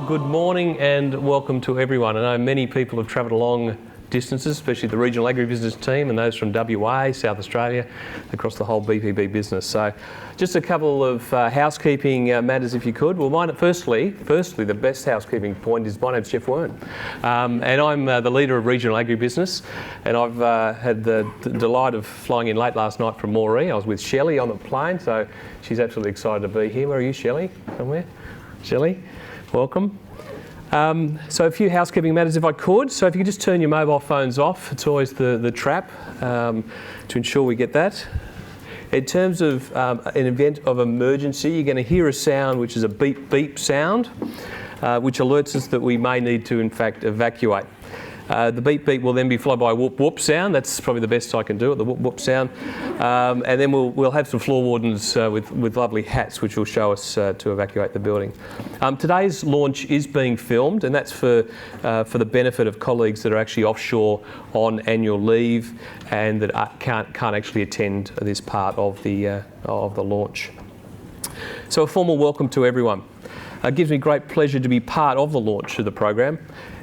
Good morning and welcome to everyone. I know many people have travelled long distances, especially the regional agribusiness team and those from WA, South Australia, across the whole BPB business. So just a couple of housekeeping matters if you could. Well, firstly, the best housekeeping point is my name's Jeff Wern, and I'm the leader of regional agribusiness, and I've had the delight of flying in late last night from Moree. I was with Shelley on the plane, so she's absolutely excited to be here. Where are you, Shelley? Somewhere? Shelley, welcome. So a few housekeeping matters if I could. So if you could just turn your mobile phones off, it's always the trap to ensure we get that. In terms of an event of emergency, you're going to hear a sound which is a beep beep sound, which alerts us that we may need to in fact evacuate. The beep beep will then be followed by a whoop whoop sound. That's probably the best I can do at the whoop whoop sound. And then we'll have some floor wardens with lovely hats which will show us to evacuate the building. Today's launch is being filmed, and that's for the benefit of colleagues that are actually offshore on annual leave and that can't actually attend this part of the launch. So a formal welcome to everyone. It gives me great pleasure to be part of the launch of the program.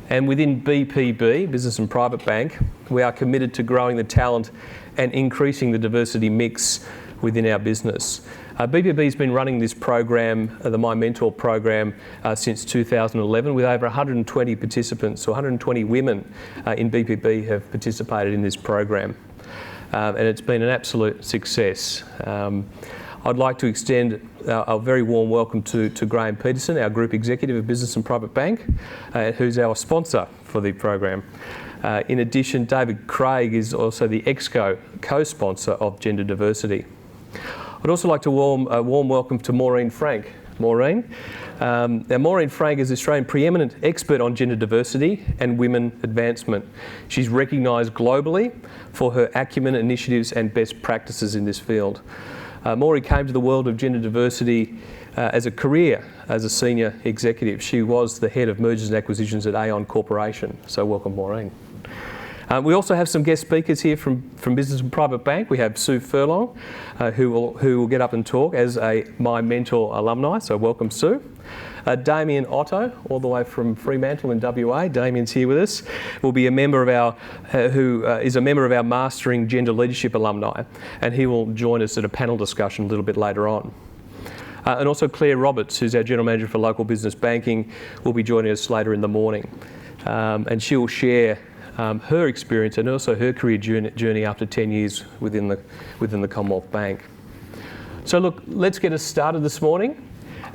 And within BPB, Business and Private Bank, we are committed to growing the talent and increasing the diversity mix within our business. BPB has been running this program, the My Mentor program, since 2011 with over 120 participants, so 120 women in BPB have participated in this program. And it's been an absolute success. I'd like to extend a very warm welcome to Graham Peterson, our Group Executive of Business and Private Bank, who's our sponsor for the program. In addition, David Craig is also the EXCO co-sponsor of Gender Diversity. I'd also like to a warm welcome to Maureen Frank. Maureen. Now, Maureen Frank is Australian preeminent expert on gender diversity and women advancement. She's recognised globally for her acumen, initiatives and best practices in this field. Maureen came to the world of gender diversity as a career as a senior executive. She was the head of mergers and acquisitions at Aon Corporation. So welcome, Maureen. We also have some guest speakers here from Business and Private Bank. We have Sue Furlong, who will get up and talk as a My Mentor alumni. So welcome, Sue. Damien Otto, all the way from Fremantle in WA. Damien's here with us. Will be a member of our, who is a member of our Mastering Gender Leadership alumni, and he will join us at a panel discussion a little bit later on. And also Claire Roberts, who's our General Manager for Local Business Banking, will be joining us later in the morning, and she will share her experience and also her career journey after 10 years within the Commonwealth Bank. So look, let's get us started this morning.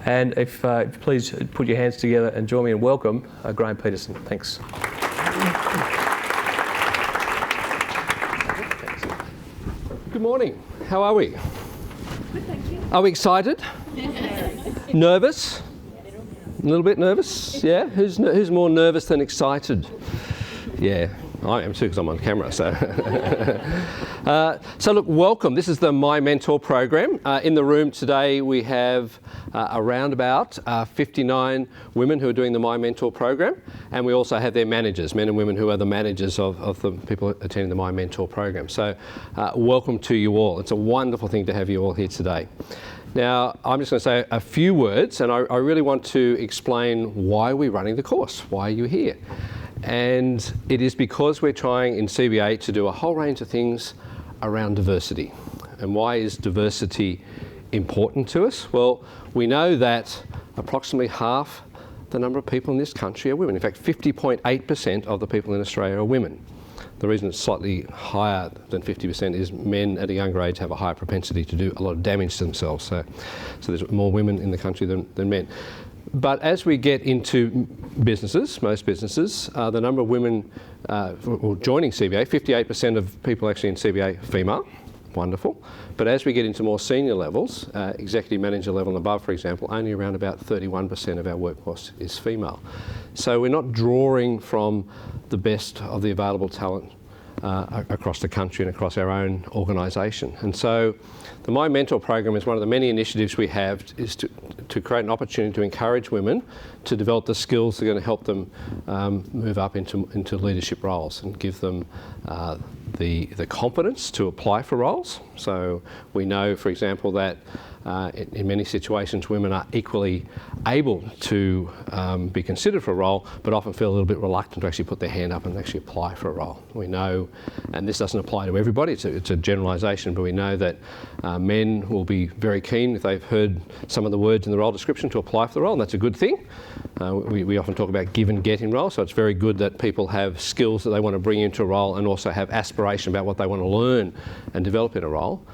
And if please put your hands together and join me in welcome Graham Peterson. Thanks. Good morning. How are we? Good, thank you. Are we excited? Nervous? A little bit nervous? Yeah. Who's more nervous than excited? Yeah. I am too because I'm on camera. So, so look, welcome. This is the My Mentor program. In the room today we have around about 59 women who are doing the My Mentor program, and we also have their managers, men and women who are the managers of the people attending the My Mentor program. So welcome to you all. It's a wonderful thing to have you all here today. Now, I'm just going to say a few words, and I really want to explain why we're running the course. Why are you here? And it is because we're trying in CBA to do a whole range of things around diversity. And why is diversity important to us? Well, we know that approximately half the number of people in this country are women. In fact, 50.8% of the people in Australia are women. The reason it's slightly higher than 50% is men at a younger age have a higher propensity to do a lot of damage to themselves. So there's more women in the country than men. But as we get into businesses, most businesses, the number of women joining CBA, 58% of people actually in CBA are female, wonderful. But as we get into more senior levels, executive manager level and above, for example, only around about 31% of our workforce is female. So we're not drawing from the best of the available talent across the country and across our own organisation. And so the My Mentor program is one of the many initiatives we have is to create an opportunity to encourage women to develop the skills that are going to help them move up into leadership roles and give them the confidence to apply for roles. So we know, for example, that in many situations, women are equally able to be considered for a role, but often feel a little bit reluctant to actually put their hand up and actually apply for a role. We know, and this doesn't apply to everybody, it's a generalisation, but we know that men will be very keen if they've heard some of the words in the role description to apply for the role, and that's a good thing. We often talk about give and get in roles, so it's very good that people have skills that they want to bring into a role and also have aspiration about what they want to learn and develop in a role.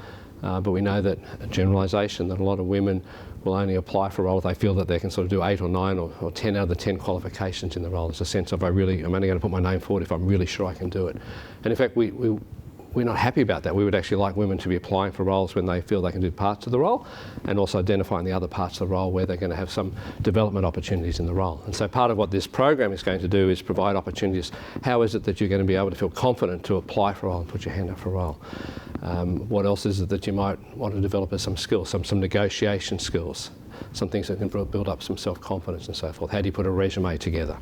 But we know that a generalisation that a lot of women will only apply for a role if they feel that they can sort of do 8 or 9 or 10 out of the 10 qualifications in the role. There's a sense of I'm only going to put my name forward if I'm really sure I can do it. And in fact, we're not happy about that. We would actually like women to be applying for roles when they feel they can do parts of the role, and also identifying the other parts of the role where they're going to have some development opportunities in the role. And so part of what this program is going to do is provide opportunities. How is it that you're going to be able to feel confident to apply for a role and put your hand up for a role? What else is it that you might want to develop as some skills, some negotiation skills, some things that can build up some self-confidence and so forth? How do you put a resume together?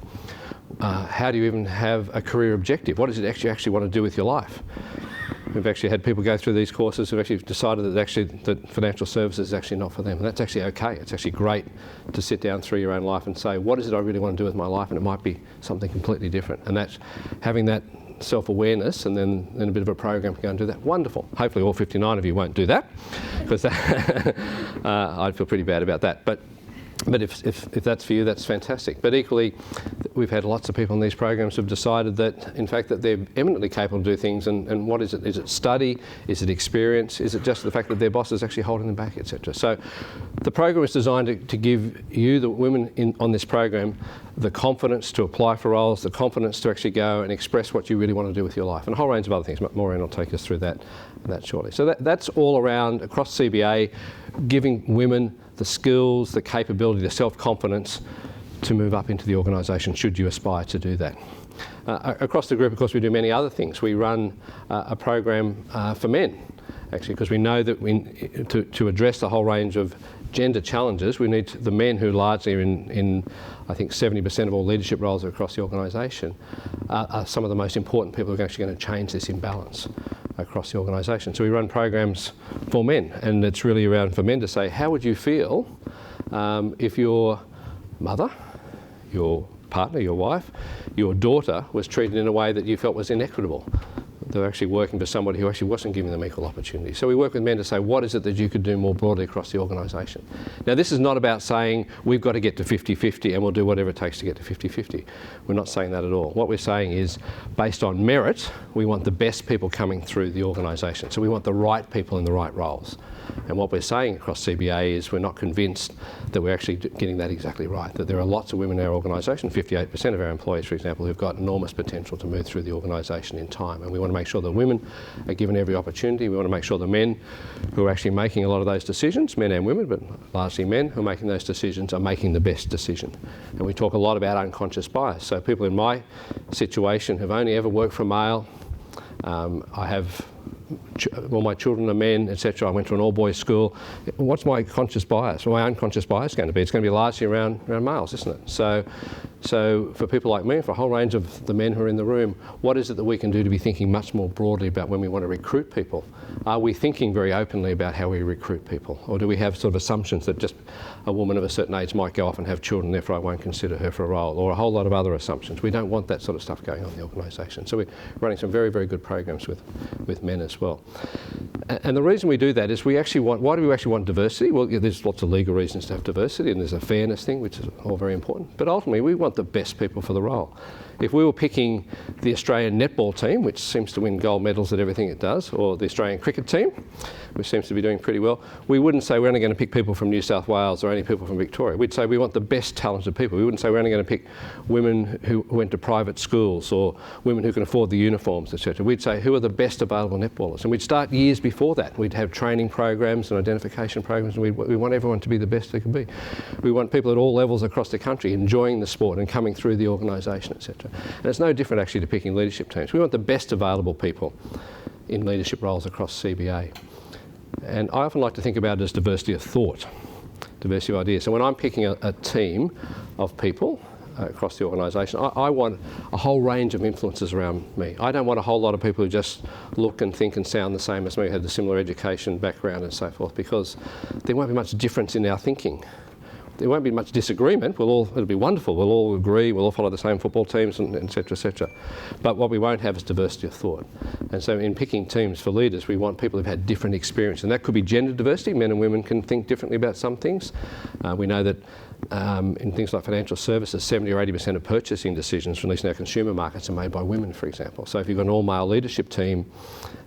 How do you even have a career objective? What is it you actually want to do with your life? We've actually had people go through these courses who've actually decided that financial services is actually not for them. And that's actually okay. It's actually great to sit down through your own life and say, what is it I really want to do with my life? And it might be something completely different. And that's having that self-awareness and then a bit of a program to go and do that. Wonderful. Hopefully all 59 of you won't do that, because I'd feel pretty bad about that. But if that's for you, that's fantastic. But equally, we've had lots of people in these programs who have decided that, in fact, that they're eminently capable to do things. And what is it? Is it study? Is it experience? Is it just the fact that their boss is actually holding them back, etc.? So the program is designed to give you, the women on this program, the confidence to apply for roles, the confidence to actually go and express what you really want to do with your life, and a whole range of other things. Maureen will take us through that shortly. So that's all around, across CBA, giving women the skills, the capability, the self-confidence to move up into the organisation should you aspire to do that. Across the group, of course, we do many other things. We run a program for men, actually, because we know that to address the whole range of gender challenges, we need the men who largely are in I think 70% of all leadership roles across the organisation are some of the most important people who are actually going to change this imbalance across the organisation. So we run programs for men, and it's really around for men to say, how would you feel if your mother, your partner, your wife, your daughter was treated in a way that you felt was inequitable? They're actually working for somebody who actually wasn't giving them equal opportunity. So we work with men to say, what is it that you could do more broadly across the organisation? Now, this is not about saying we've got to get to 50-50 and we'll do whatever it takes to get to 50-50. We're not saying that at all. What we're saying is, based on merit, we want the best people coming through the organisation. So we want the right people in the right roles. And what we're saying across CBA is we're not convinced that we're actually getting that exactly right, that there are lots of women in our organisation, 58% of our employees, for example, who've got enormous potential to move through the organisation in time. And we want to make sure that women are given every opportunity. We want to make sure the men who are actually making a lot of those decisions, men and women, but largely men who are making those decisions, are making the best decision. And we talk a lot about unconscious bias. So people in my situation have only ever worked for a male. I have all my children are men, etc. I went to an all-boys school. What's my conscious bias? Well, my unconscious bias going to be? It's going to be largely around males, isn't it? So for people like me, for a whole range of the men who are in the room, what is it that we can do to be thinking much more broadly about when we want to recruit people? Are we thinking very openly about how we recruit people? Or do we have sort of assumptions that just a woman of a certain age might go off and have children, therefore I won't consider her for a role, or a whole lot of other assumptions? We don't want that sort of stuff going on in the organisation. So we're running some very, very good programs with men as well. And the reason we do that is why do we actually want diversity? Well, yeah, there's lots of legal reasons to have diversity, and there's a fairness thing, which is all very important. But ultimately, we want the best people for the role. If we were picking the Australian netball team, which seems to win gold medals at everything it does, or the Australian cricket team, which seems to be doing pretty well, we wouldn't say we're only going to pick people from New South Wales or only people from Victoria. We'd say we want the best talented people. We wouldn't say we're only going to pick women who went to private schools or women who can afford the uniforms, etc. We'd say who are the best available netballers. And we'd start years before that. We'd have training programs and identification programs, and we want everyone to be the best they can be. We want people at all levels across the country enjoying the sport and coming through the organisation, etc. And it's no different actually to picking leadership teams. We want the best available people in leadership roles across CBA. And I often like to think about it as diversity of thought, diversity of ideas. So when I'm picking a team of people, across the organisation. I want a whole range of influences around me. I don't want a whole lot of people who just look and think and sound the same as me, had a similar education background and so forth, because there won't be much difference in our thinking. There won't be much disagreement. It'll be wonderful. We'll all agree. We'll all follow the same football teams, and et cetera, et cetera. But what we won't have is diversity of thought. And so in picking teams for leaders, we want people who've had different experience. And that could be gender diversity. Men and women can think differently about some things. We know that in things like financial services, 70 or 80% of purchasing decisions, at least in our consumer markets, are made by women, for example. So if you've got an all-male leadership team,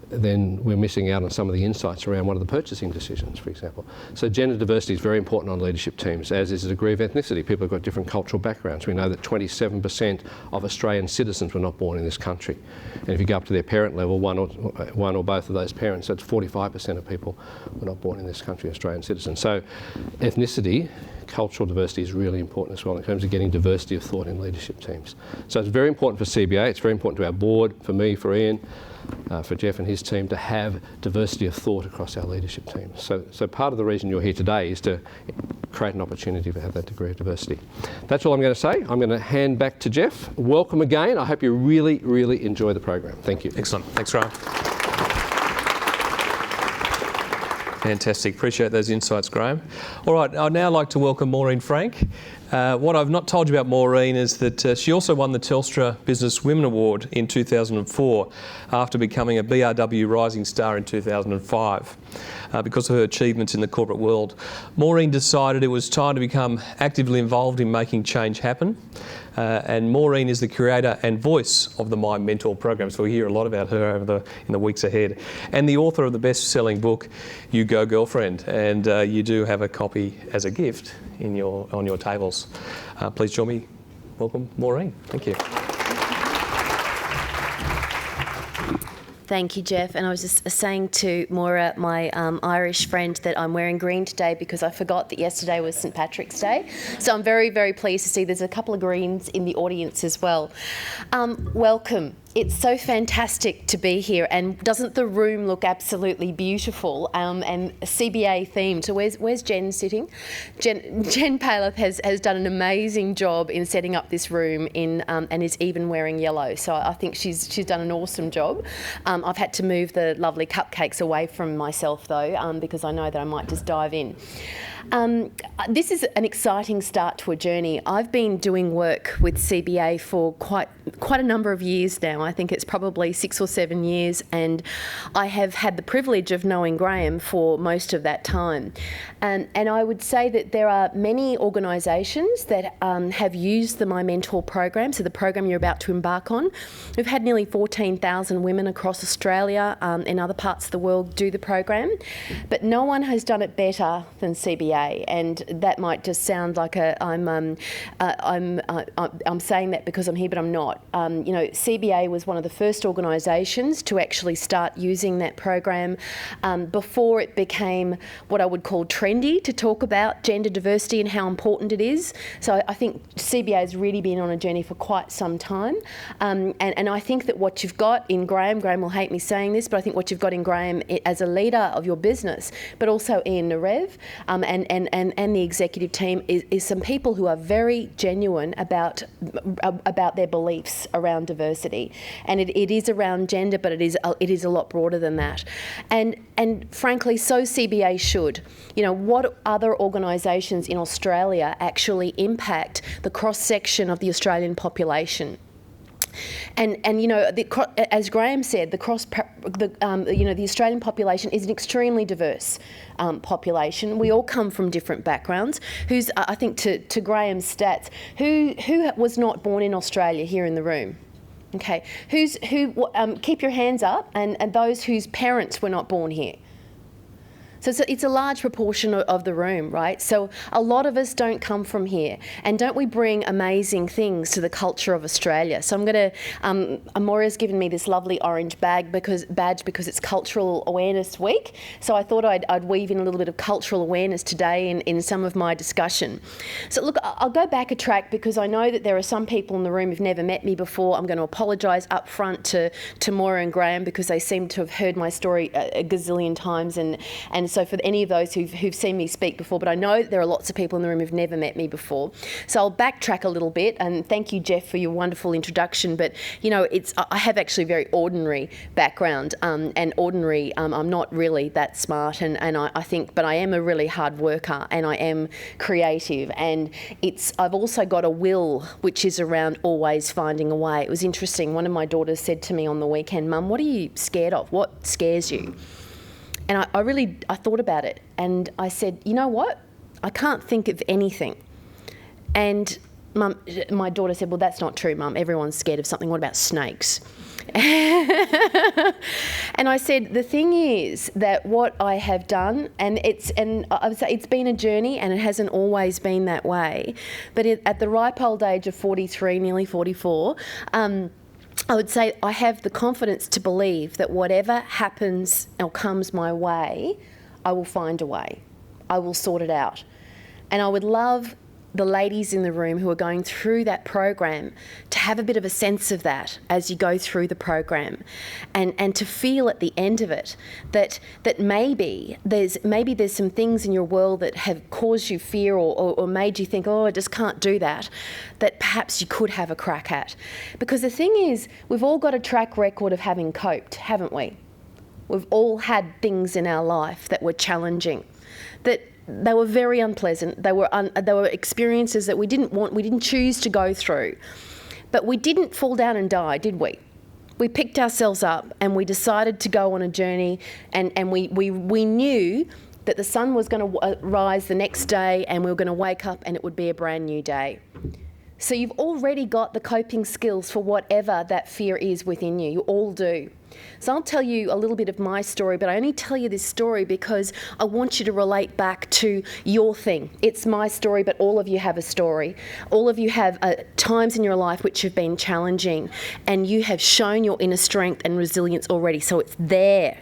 then we're missing out on some of the insights around one of the purchasing decisions, for example. So gender diversity is very important on leadership teams, as is the degree of ethnicity. People have got different cultural backgrounds. We know that 27% of Australian citizens were not born in this country. And if you go up to their parent level, one or both of those parents, that's 45% of people were not born in this country, Australian citizens. So ethnicity, cultural diversity is really important as well in terms of getting diversity of thought in leadership teams. So it's very important for CBA, it's very important to our board, for me, for Ian, for Jeff and his team, to have diversity of thought across our leadership teams. So part of the reason you're here today is to create an opportunity to have that degree of diversity. That's all I'm going to say. I'm going to hand back to Jeff. Welcome again. I hope you really, really enjoy the program. Thank you. Excellent. Thanks, Graham. Fantastic. Appreciate those insights, Graham. All right, I'd now like to welcome Maureen Frank. What I've not told you about Maureen is that she also won the Telstra Business Women Award in 2004 after becoming a BRW Rising Star in 2005 because of her achievements in the corporate world. Maureen decided it was time to become actively involved in making change happen. And Maureen is the creator and voice of the My Mentor program, so we'll hear a lot about her in the weeks ahead. And the author of the best-selling book, You Go Girlfriend, and you do have a copy as a gift on your tables. Please join me. Welcome, Maureen. Thank you. Thank you, Jeff. And I was just saying to Maura, my Irish friend, that I'm wearing green today because I forgot that yesterday was St Patrick's Day. So I'm very, very pleased to see there's a couple of greens in the audience as well. Welcome. It's so fantastic to be here, and doesn't the room look absolutely beautiful and CBA themed? So where's Jen sitting? Jen Paleth has done an amazing job in setting up this room and is even wearing yellow. So I think she's done an awesome job. I've had to move the lovely cupcakes away from myself though, because I know that I might just dive in. This is an exciting start to a journey. I've been doing work with CBA for quite a number of years now. I think it's probably 6 or 7 years, and I have had the privilege of knowing Graham for most of that time. And I would say that there are many organisations that have used the My Mentor program, so the program you're about to embark on. We've had nearly 14,000 women across Australia and other parts of the world do the program, but no one has done it better than CBA. And that might just sound like I'm saying that because I'm here, but I'm not. CBA was one of the first organisations to actually start using that program before it became what I would call trendy to talk about gender diversity and how important it is. So I think CBA has really been on a journey for quite some time. And I think that what you've got in Graham will hate me saying this, but I think what you've got in Graham as a leader of your business, but also Ian Narev and the executive team is some people who are very genuine about their beliefs around diversity. And it is around gender, but it is a lot broader than that. And frankly, so CBA should. What other organisations in Australia actually impact the cross-section of the Australian population? And as Graham said, the Australian population is an extremely diverse population. We all come from different backgrounds. I think to Graham's stats, who was not born in Australia here in the room? Okay, keep your hands up, and those whose parents were not born here. So it's a large proportion of the room, right? So a lot of us don't come from here. And don't we bring amazing things to the culture of Australia? So I'm going to, Amoria's given me this lovely orange badge because it's Cultural Awareness Week. So I thought I'd weave in a little bit of cultural awareness today in some of my discussion. So look, I'll go back a track because I know that there are some people in the room who've never met me before. I'm going to apologise up front to Maura and Graham because they seem to have heard my story a gazillion times and so for any of those who've seen me speak before, but I know there are lots of people in the room who've never met me before. So I'll backtrack a little bit, and thank you, Jeff, for your wonderful introduction. But, you know, I have actually a very ordinary background, and ordinary, I'm not really that smart, and I think, but I am a really hard worker, and I am creative, and I've also got a will which is around always finding a way. It was interesting, one of my daughters said to me on the weekend, "Mum, what are you scared of? What scares you?" And I thought about it, and I said, you know what? I can't think of anything. And my daughter said, well, that's not true, Mum. Everyone's scared of something. What about snakes? And I said, the thing is that what I have done, and I would say it's been a journey, and it hasn't always been that way, but at the ripe old age of 43, nearly 44, I would say I have the confidence to believe that whatever happens or comes my way, I will find a way. I will sort it out. And I would love the ladies in the room who are going through that program to have a bit of a sense of that as you go through the program, and to feel at the end of it that maybe there's some things in your world that have caused you fear or made you think, oh, I just can't do that perhaps you could have a crack at. Because the thing is, we've all got a track record of having coped, haven't we? We've all had things in our life that were challenging, that they were very unpleasant. They were experiences that we didn't choose to go through. But we didn't fall down and die, did we? We picked ourselves up and we decided to go on a journey, and we knew that the sun was going to rise the next day, and we were going to wake up and it would be a brand new day. So you've already got the coping skills for whatever that fear is within you. You all do. So I'll tell you a little bit of my story, but I only tell you this story because I want you to relate back to your thing. It's my story, but all of you have a story. All of you have times in your life which have been challenging, and you have shown your inner strength and resilience already, so it's there,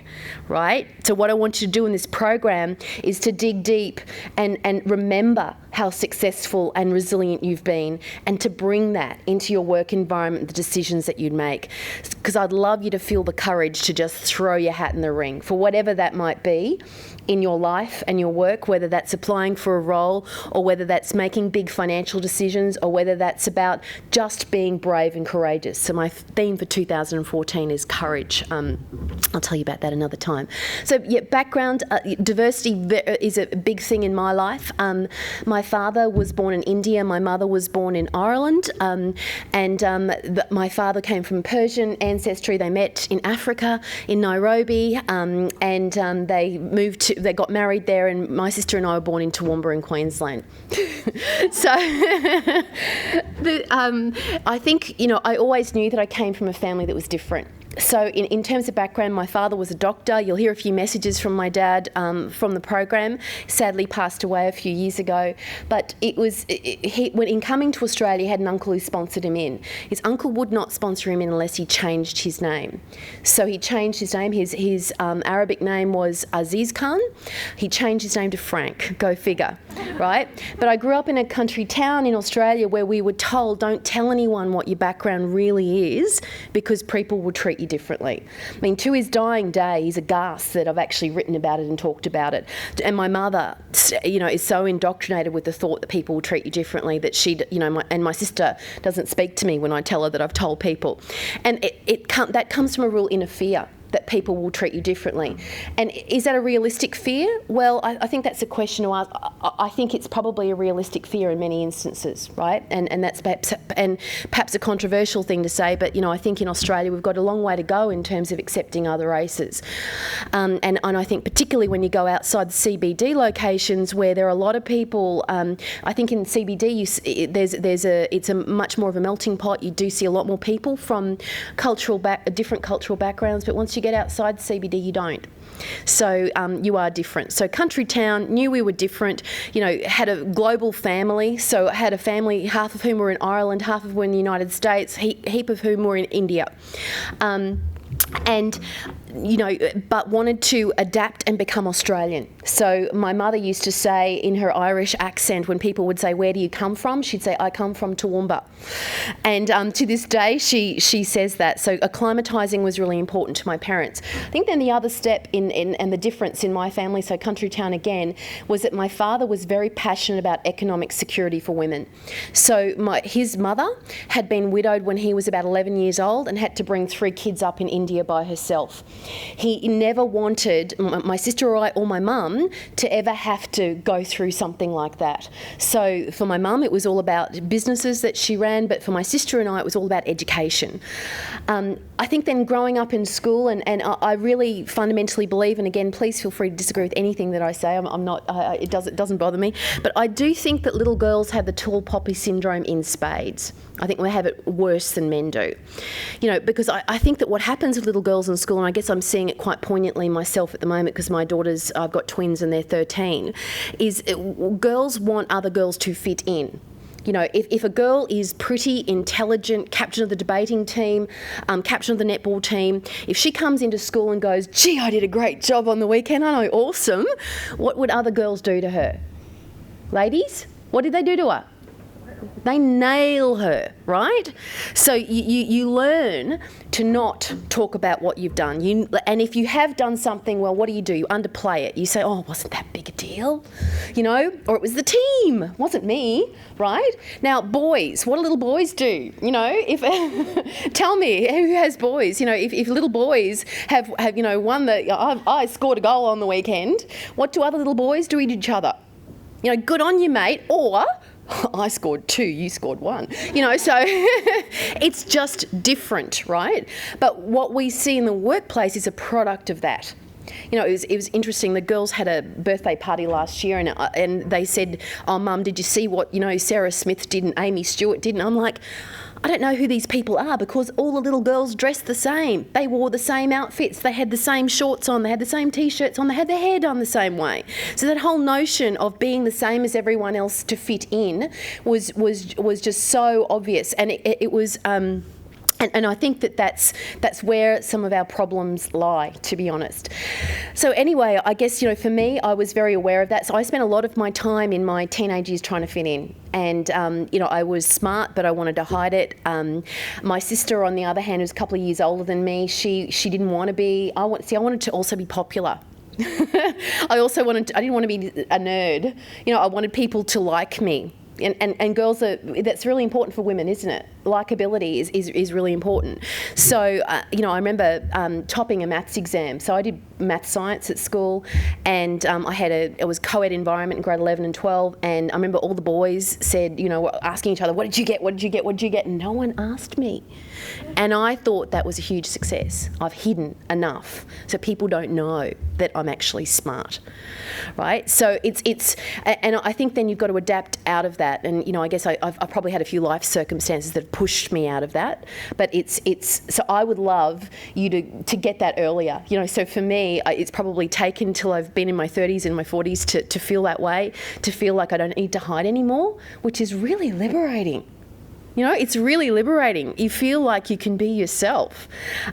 right? So what I want you to do in this program is to dig deep and remember how successful and resilient you've been, and to bring that into your work environment, the decisions that you'd make. Because I'd love you to feel the courage to just throw your hat in the ring for whatever that might be in your life and your work, whether that's applying for a role, or whether that's making big financial decisions, or whether that's about just being brave and courageous. So my theme for 2014 is courage. I'll tell you about that another time. So yeah, background, diversity is a big thing in my life. My father was born in India, my mother was born in Ireland, my father came from Persian ancestry. They met in Africa, in Nairobi, and they got married there, and my sister and I were born in Toowoomba in Queensland. So I think, I always knew that I came from a family that was different. So in terms of background, my father was a doctor. You'll hear a few messages from my dad from the program. Sadly passed away a few years ago. But when in coming to Australia, he had an uncle who sponsored him in. His uncle would not sponsor him in unless he changed his name. So he changed his name. His Arabic name was Aziz Khan. He changed his name to Frank. Go figure, right? But I grew up in a country town in Australia where we were told, don't tell anyone what your background really is, because people will treat you differently. I mean, to his dying day, he's aghast that I've actually written about it and talked about it. And my mother, is so indoctrinated with the thought that people will treat you differently that she, and my sister doesn't speak to me when I tell her that I've told people. And that comes from a real inner fear that people will treat you differently. And is that a realistic fear? Well, I think that's a question to ask. I think it's probably a realistic fear in many instances, right? And that's perhaps a controversial thing to say, but I think in Australia we've got a long way to go in terms of accepting other races. And I think particularly when you go outside the CBD locations where there are a lot of people, I think in CBD it's a much more of a melting pot. You do see a lot more people from different cultural backgrounds, but once you get outside CBD, you don't. So you are different. So country town, knew we were different, had a global family. So I had a family, half of whom were in Ireland, half of whom were in the United States, heap of whom were in India. And but wanted to adapt and become Australian. So my mother used to say in her Irish accent, when people would say, "Where do you come from?" she'd say, "I come from Toowoomba." And to this day, she says that. So acclimatising was really important to my parents. I think then the other step and the difference in my family, so country town again, was that my father was very passionate about economic security for women. So his mother had been widowed when he was about 11 years old and had to bring 3 kids up in India by herself. He never wanted my sister or my mum to ever have to go through something like that. So for my mum, it was all about businesses that she ran, but for my sister and I, it was all about education. I think then growing up in school, and I really fundamentally believe, and again, please feel free to disagree with anything that I say. I'm not. It doesn't bother me, but I do think that little girls have the tall poppy syndrome in spades. I think we have it worse than men do. Because I think that what happens with little girls in school, and I guess I'm seeing it quite poignantly myself at the moment because my daughters, I've got twins and they're 13, is girls want other girls to fit in. If a girl is pretty, intelligent, captain of the debating team, captain of the netball team, if she comes into school and goes, "Gee, I did a great job on the weekend, I know, awesome," what would other girls do to her? Ladies, what did they do to her? They nail her, right? So you learn to not talk about what you've done. And if you have done something, well, what do? You underplay it. You say, "Oh, wasn't that big a deal?" Or it was the team, wasn't me, right? Now, boys, what do little boys do? If tell me who has boys. If little boys have won I scored a goal on the weekend. What do other little boys do to each other? Good on you, mate, or I scored 2, you scored 1. So it's just different, right? But what we see in the workplace is a product of that. It was interesting. The girls had a birthday party last year, and they said, "Oh, Mum, did you see what Sarah Smith did and Amy Stewart did?" And I'm like, I don't know who these people are because all the little girls dressed the same. They wore the same outfits. They had the same shorts on. They had the same T-shirts on. They had their hair done the same way. So that whole notion of being the same as everyone else to fit in was just so obvious, and it was. And I think that's where some of our problems lie, to be honest. So anyway, I guess, for me, I was very aware of that. So I spent a lot of my time in my teenage years trying to fit in. And, I was smart, but I wanted to hide it. My sister, on the other hand, who's a couple of years older than me, she didn't want to be... I wanted to also be popular. I didn't want to be a nerd. I wanted people to like me. And girls that's really important for women, isn't it? Likability is really important. So, I remember topping a maths exam. So I did math science at school, and it was co-ed environment in grade 11 and 12, and I remember all the boys said, were asking each other, "What did you get? What did you get? What did you get?" And no one asked me. And I thought that was a huge success. I've hidden enough so people don't know that I'm actually smart, right? So and I think then you've got to adapt out of that. And, I guess I've probably had a few life circumstances that have pushed me out of that. But so I would love you to get that earlier. So for me, it's probably taken till I've been in my 30s and my 40s to feel that way, to feel like I don't need to hide anymore, which is really liberating. It's really liberating. You feel like you can be yourself,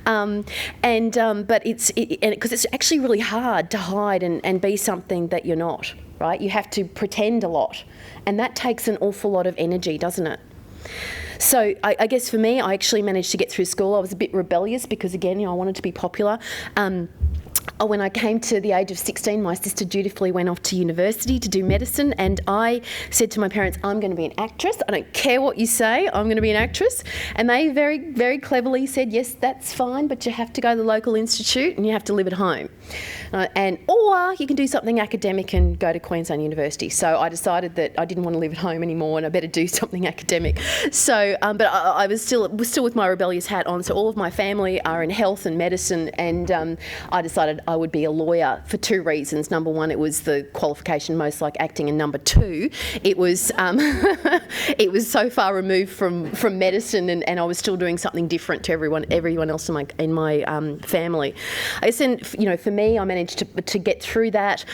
but because it's actually really hard to hide and be something that you're not. Right? You have to pretend a lot, and that takes an awful lot of energy, doesn't it? So I guess for me, I actually managed to get through school. I was a bit rebellious because, again, I wanted to be popular. When I came to the age of 16, my sister dutifully went off to university to do medicine, and I said to my parents, "I'm going to be an actress. I don't care what you say, I'm going to be an actress." And they very, very cleverly said, "Yes, that's fine, but you have to go to the local institute and you have to live at home. Or you can do something academic and go to Queensland University." So I decided that I didn't want to live at home anymore and I better do something academic. So, but I was still with my rebellious hat on. So all of my family are in health and medicine, and I decided I would be a lawyer for two reasons. Number one, it was the qualification most like acting, and number two, it was it was so far removed from medicine, and I was still doing something different to everyone else in my family. I guess, and for me, I managed to get through that.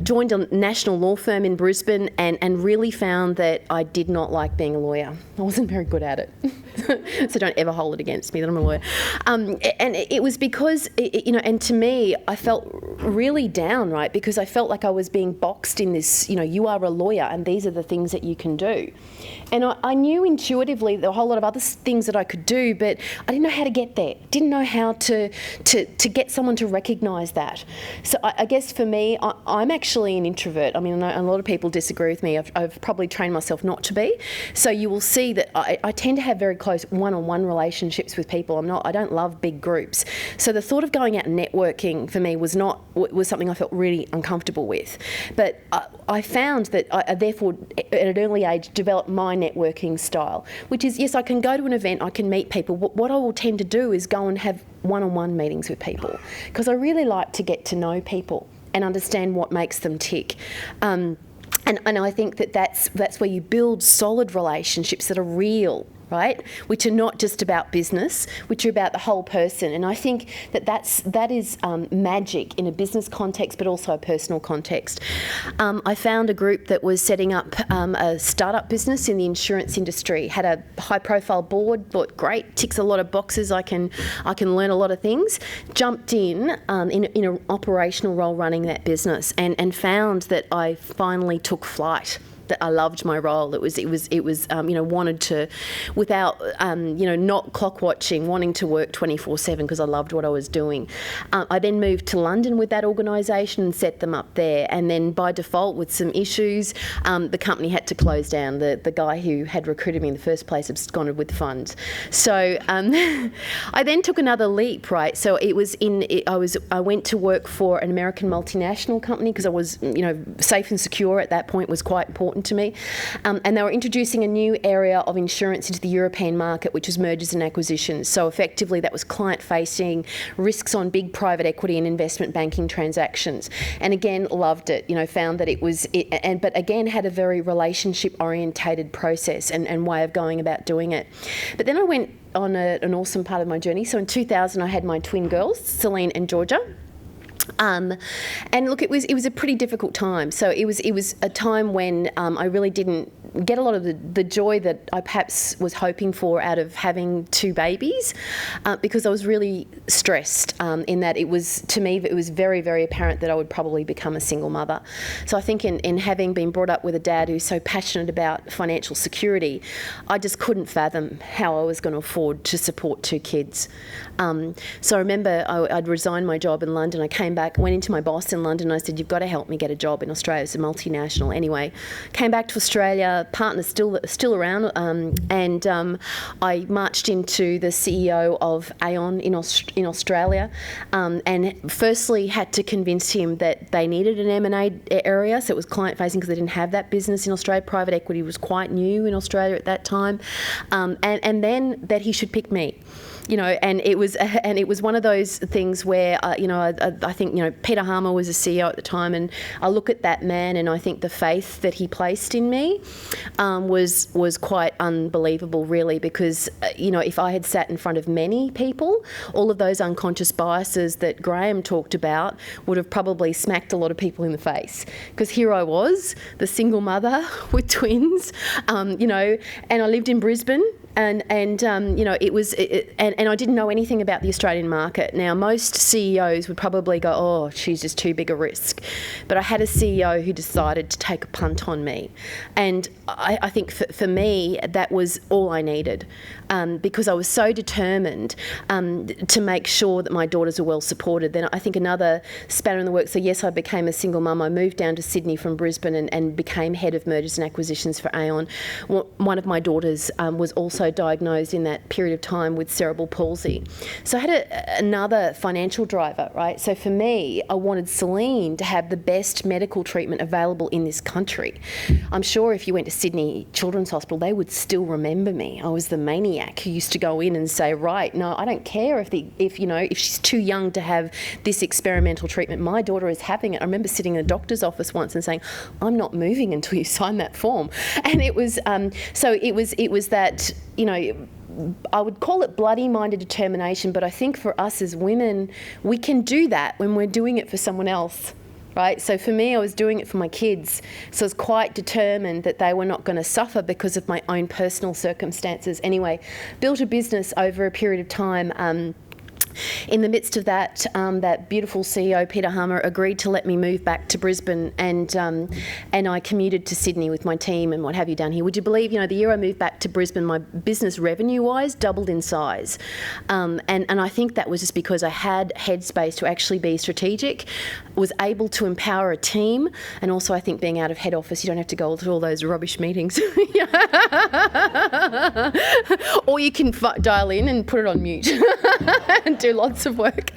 Joined a national law firm in Brisbane, and really found that I did not like being a lawyer. I wasn't very good at it, so don't ever hold it against me that I'm a lawyer. And it was because and to me, I felt really down, right? Because I felt like I was being boxed in this. You are a lawyer, and these are the things that you can do. And I knew intuitively there were a whole lot of other things that I could do, but I didn't know how to get there. Didn't know how to get someone to recognise that. So I guess for me, I'm actually an introvert. I mean, a lot of people disagree with me. I've probably trained myself not to be. So you will see that I tend to have very close one-on-one relationships with people. I don't love big groups. So the thought of going out and networking for me was something I felt really uncomfortable with. But I found that I therefore, at an early age, developed my networking style, which is, yes, I can go to an event, I can meet people. What I will tend to do is go and have one-on-one meetings with people, because I really like to get to know people and understand what makes them tick. And I think that's where you build solid relationships that are real, right? Which are not just about business, which are about the whole person. And I think that is magic in a business context, but also a personal context. I found a group that was setting up a startup business in the insurance industry. Had a high-profile board. Thought, great, ticks a lot of boxes. I can learn a lot of things. Jumped in an operational role running that business, and found that I finally took flight. That I loved my role. It was wanted to, without not clock watching, wanting to work 24/7 because I loved what I was doing. I then moved to London with that organisation and set them up there. And then by default, with some issues, the company had to close down. The guy who had recruited me in the first place absconded with funds. So I then took another leap, right? So I went to work for an American multinational company because I was safe and secure at that point was quite important to me. And they were introducing a new area of insurance into the European market, which was mergers and acquisitions. So effectively that was client-facing, risks on big private equity and investment banking transactions. And again, loved it, found that but again had a very relationship-orientated process and way of going about doing it. But then I went on an awesome part of my journey. So in 2000 I had my twin girls, Celine and Georgia. And look, it was a pretty difficult time. So it was a time when I really didn't get a lot of the joy that I perhaps was hoping for out of having two babies, because I was really stressed in that it was very, very apparent that I would probably become a single mother. So I think in having been brought up with a dad who's so passionate about financial security, I just couldn't fathom how I was going to afford to support two kids. So I remember I'd resigned my job in London. I came back, went into my boss in London. I said, "You've got to help me get a job in Australia." It's a multinational. Anyway, came back to Australia. Partner's still around, and I marched into the CEO of Aon in Australia, and firstly had to convince him that they needed an M&A area, so it was client facing because they didn't have that business in Australia. Private equity was quite new in Australia at that time, and then that he should pick me. And it was one of those things where I think Peter Harmer was a CEO at the time, and I look at that man and I think the faith that he placed in me was quite unbelievable, really, because if I had sat in front of many people, all of those unconscious biases that Graham talked about would have probably smacked a lot of people in the face, because here I was, the single mother with twins, and I lived in Brisbane. And I didn't know anything about the Australian market. Now, most CEOs would probably go, "Oh, she's just too big a risk." But I had a CEO who decided to take a punt on me. And I think for me, that was all I needed, because I was so determined to make sure that my daughters are well supported. Then I think another spanner in the works. So yes, I became a single mum. I moved down to Sydney from Brisbane and became head of mergers and acquisitions for Aon. One of my daughters was also diagnosed in that period of time with cerebral cerebral palsy. So I had another financial driver, right? So for me, I wanted Celine to have the best medical treatment available in this country. I'm sure if you went to Sydney Children's Hospital, they would still remember me. I was the maniac who used to go in and say, right, no, I don't care if she's too young to have this experimental treatment. My daughter is having it. I remember sitting in a doctor's office once and saying, I'm not moving until you sign that form. And it was, it was that, I would call it bloody-minded determination, but I think for us as women, we can do that when we're doing it for someone else, right? So for me, I was doing it for my kids, so I was quite determined that they were not going to suffer because of my own personal circumstances. Anyway, built a business over a period of time. In the midst of that, that beautiful CEO, Peter Hammer, agreed to let me move back to Brisbane, and I commuted to Sydney with my team and what have you down here. Would you believe, the year I moved back to Brisbane, my business revenue-wise doubled in size. And I think that was just because I had headspace to actually be strategic, was able to empower a team, and also I think being out of head office, you don't have to go to all those rubbish meetings. Or you can dial in and put it on mute and do lots of work.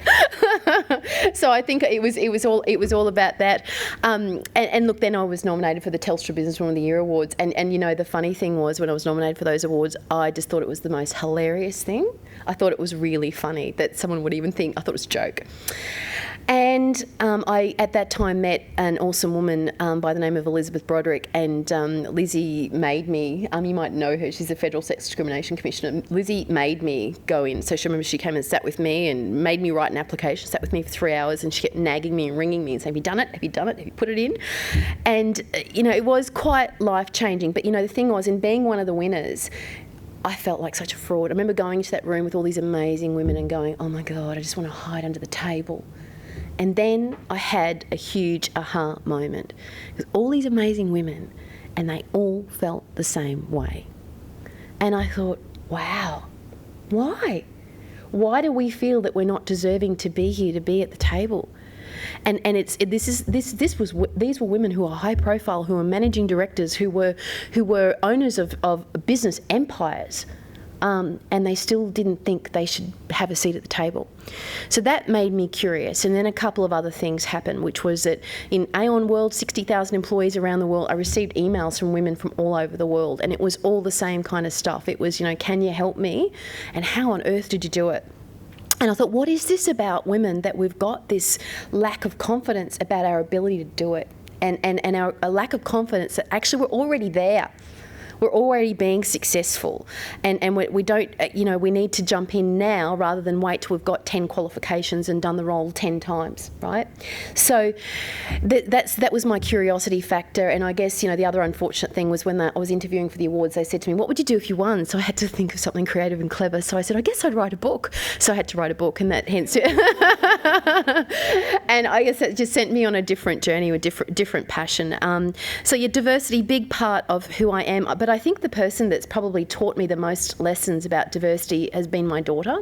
So I think it was all about that. And look, then I was nominated for the Telstra Businesswoman of the Year awards, and the funny thing was, when I was nominated for those awards, I just thought it was the most hilarious thing. I thought it was really funny that someone would even think. I thought it was a joke. And I, at that time, met an awesome woman by the name of Elizabeth Broderick, and Lizzie made me, you might know her, she's a Federal Sex Discrimination Commissioner. Lizzie made me go in. So she came and sat with me and made me write an application, sat with me for 3 hours, and she kept nagging me and ringing me and saying, have you done it? Have you done it? Have you put it in? And, it was quite life-changing. But, the thing was, in being one of the winners, I felt like such a fraud. I remember going into that room with all these amazing women and going, oh, my God, I just want to hide under the table. And then I had a huge aha moment. Because all these amazing women, and they all felt the same way. And I thought, wow, why? Why do we feel that we're not deserving to be here, to be at the table? And these were women who are high profile, who are managing directors, who were owners of business empires. And they still didn't think they should have a seat at the table. So that made me curious. And then a couple of other things happened, which was that in Aon World, 60,000 employees around the world, I received emails from women from all over the world, and it was all the same kind of stuff. It was, can you help me? And how on earth did you do it? And I thought, what is this about women that we've got this lack of confidence about our ability to do it, and a lack of confidence that actually we're already there. We're already being successful, and we don't, we need to jump in now rather than wait till we've got 10 qualifications and done the role 10 times, right? So that was my curiosity factor. And I guess, the other unfortunate thing was when I was interviewing for the awards, they said to me, what would you do if you won? So I had to think of something creative and clever. So I said, I guess I'd write a book. So I had to write a book, and that hence and I guess that just sent me on a different journey, a different passion. So diversity, big part of who I am. But I think the person that's probably taught me the most lessons about diversity has been my daughter.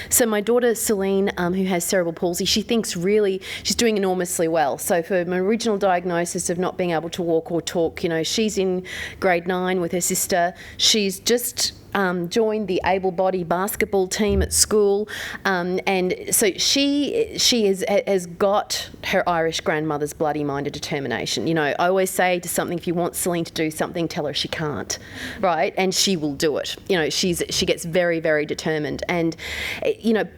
So my daughter, Celine, who has cerebral palsy, she thinks she's doing enormously well. So for my original diagnosis of not being able to walk or talk, she's in grade 9 with her sister. She's just joined the able-bodied basketball team at school, and so she has got her Irish grandmother's bloody-minded determination. I always say to something, if you want Celine to do something, tell her she can't, right? And she will do it. She gets very, very determined, and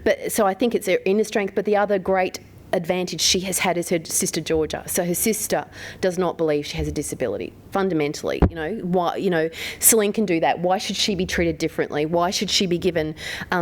but so I think it's her inner strength. But the other great advantage she has had is her sister Georgia. So her sister does not believe she has a disability. Fundamentally, why, Celine can do that. Why should she be treated differently? Why should she be given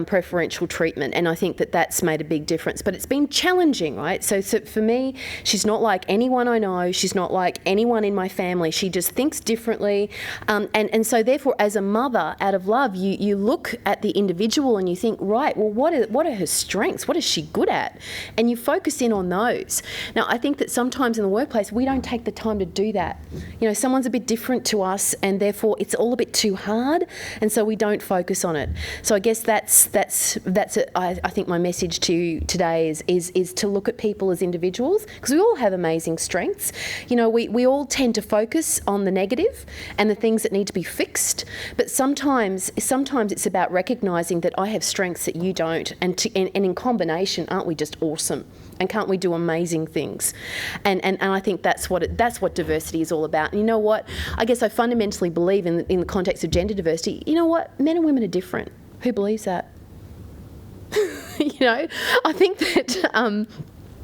preferential treatment? And I think that's made a big difference. But it's been challenging, right? So for me, she's not like anyone I know. She's not like anyone in my family. She just thinks differently. And so therefore, as a mother, out of love, you look at the individual and you think, right, well, what are her strengths? What is she good at? And you focus in on those. Now, I think that sometimes in the workplace, we don't take the time to do that. Someone everyone's a bit different to us, and therefore it's all a bit too hard, and so we don't focus on it. So I guess I think my message to you today is to look at people as individuals, because we all have amazing strengths. You know, we all tend to focus on the negative and the things that need to be fixed, but sometimes it's about recognising that I have strengths that you don't, and in combination, aren't we just awesome? And can't we do amazing things? And I think that's what diversity is all about. And you know what? I guess I fundamentally believe in the context of gender diversity. You know what? Men and women are different. Who believes that? You know, I think that.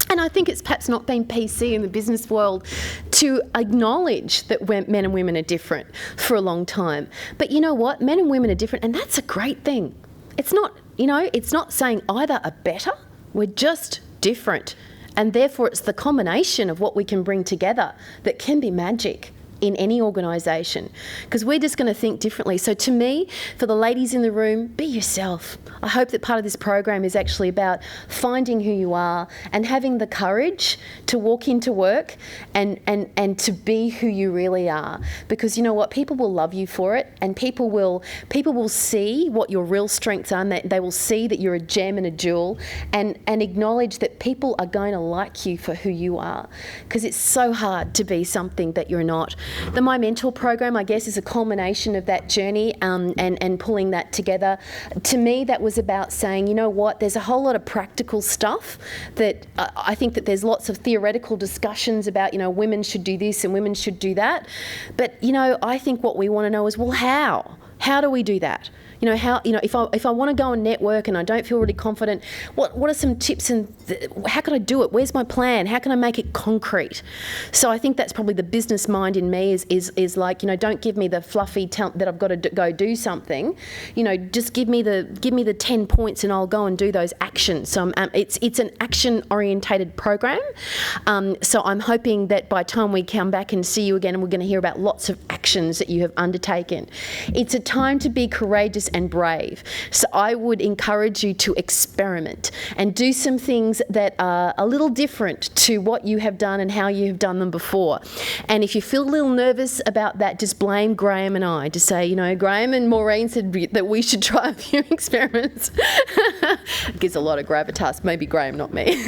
And I think it's perhaps not been PC in the business world to acknowledge that men and women are different for a long time. But you know what? Men and women are different, and that's a great thing. It's not, you know, it's not saying either are better. We're just different. And therefore, it's the combination of what we can bring together that can be magic in any organisation, because we're just going to think differently. So to me, for the ladies in the room, be yourself. I hope that part of this program is actually about finding who you are and having the courage to walk into work and to be who you really are, because you know what, people will love you for it, and people will see what your real strengths are, and they will see that you're a gem and a jewel, and acknowledge that people are going to like you for who you are, because it's so hard to be something that you're not. The My Mentor program, I guess, is a culmination of that journey and pulling that together. To me, that was about saying, you know what, there's a whole lot of practical stuff that I think that there's lots of theoretical discussions about, you know, women should do this and women should do that. But, you know, I think what we want to know is, well, how? How do we do that? You know, how, you know, if I want to go and network and I don't feel really confident, what are some tips, and how can I do it? Where's my plan? How can I make it concrete? So I think that's probably the business mind in me is like, you know, don't give me the fluffy that I've got to go do something. You know, just give me the 10 points and I'll go and do those actions. So it's an action orientated program. So I'm hoping that by the time we come back and see you again, we're going to hear about lots of actions that you have undertaken. It's a time to be courageous and brave. So I would encourage you to experiment and do some things that are a little different to what you have done and how you have done them before. And if you feel a little nervous about that, just blame Graham and I. Just say, you know, Graham and Maureen said that we should try a few experiments. It gives a lot of gravitas. Maybe Graham, not me.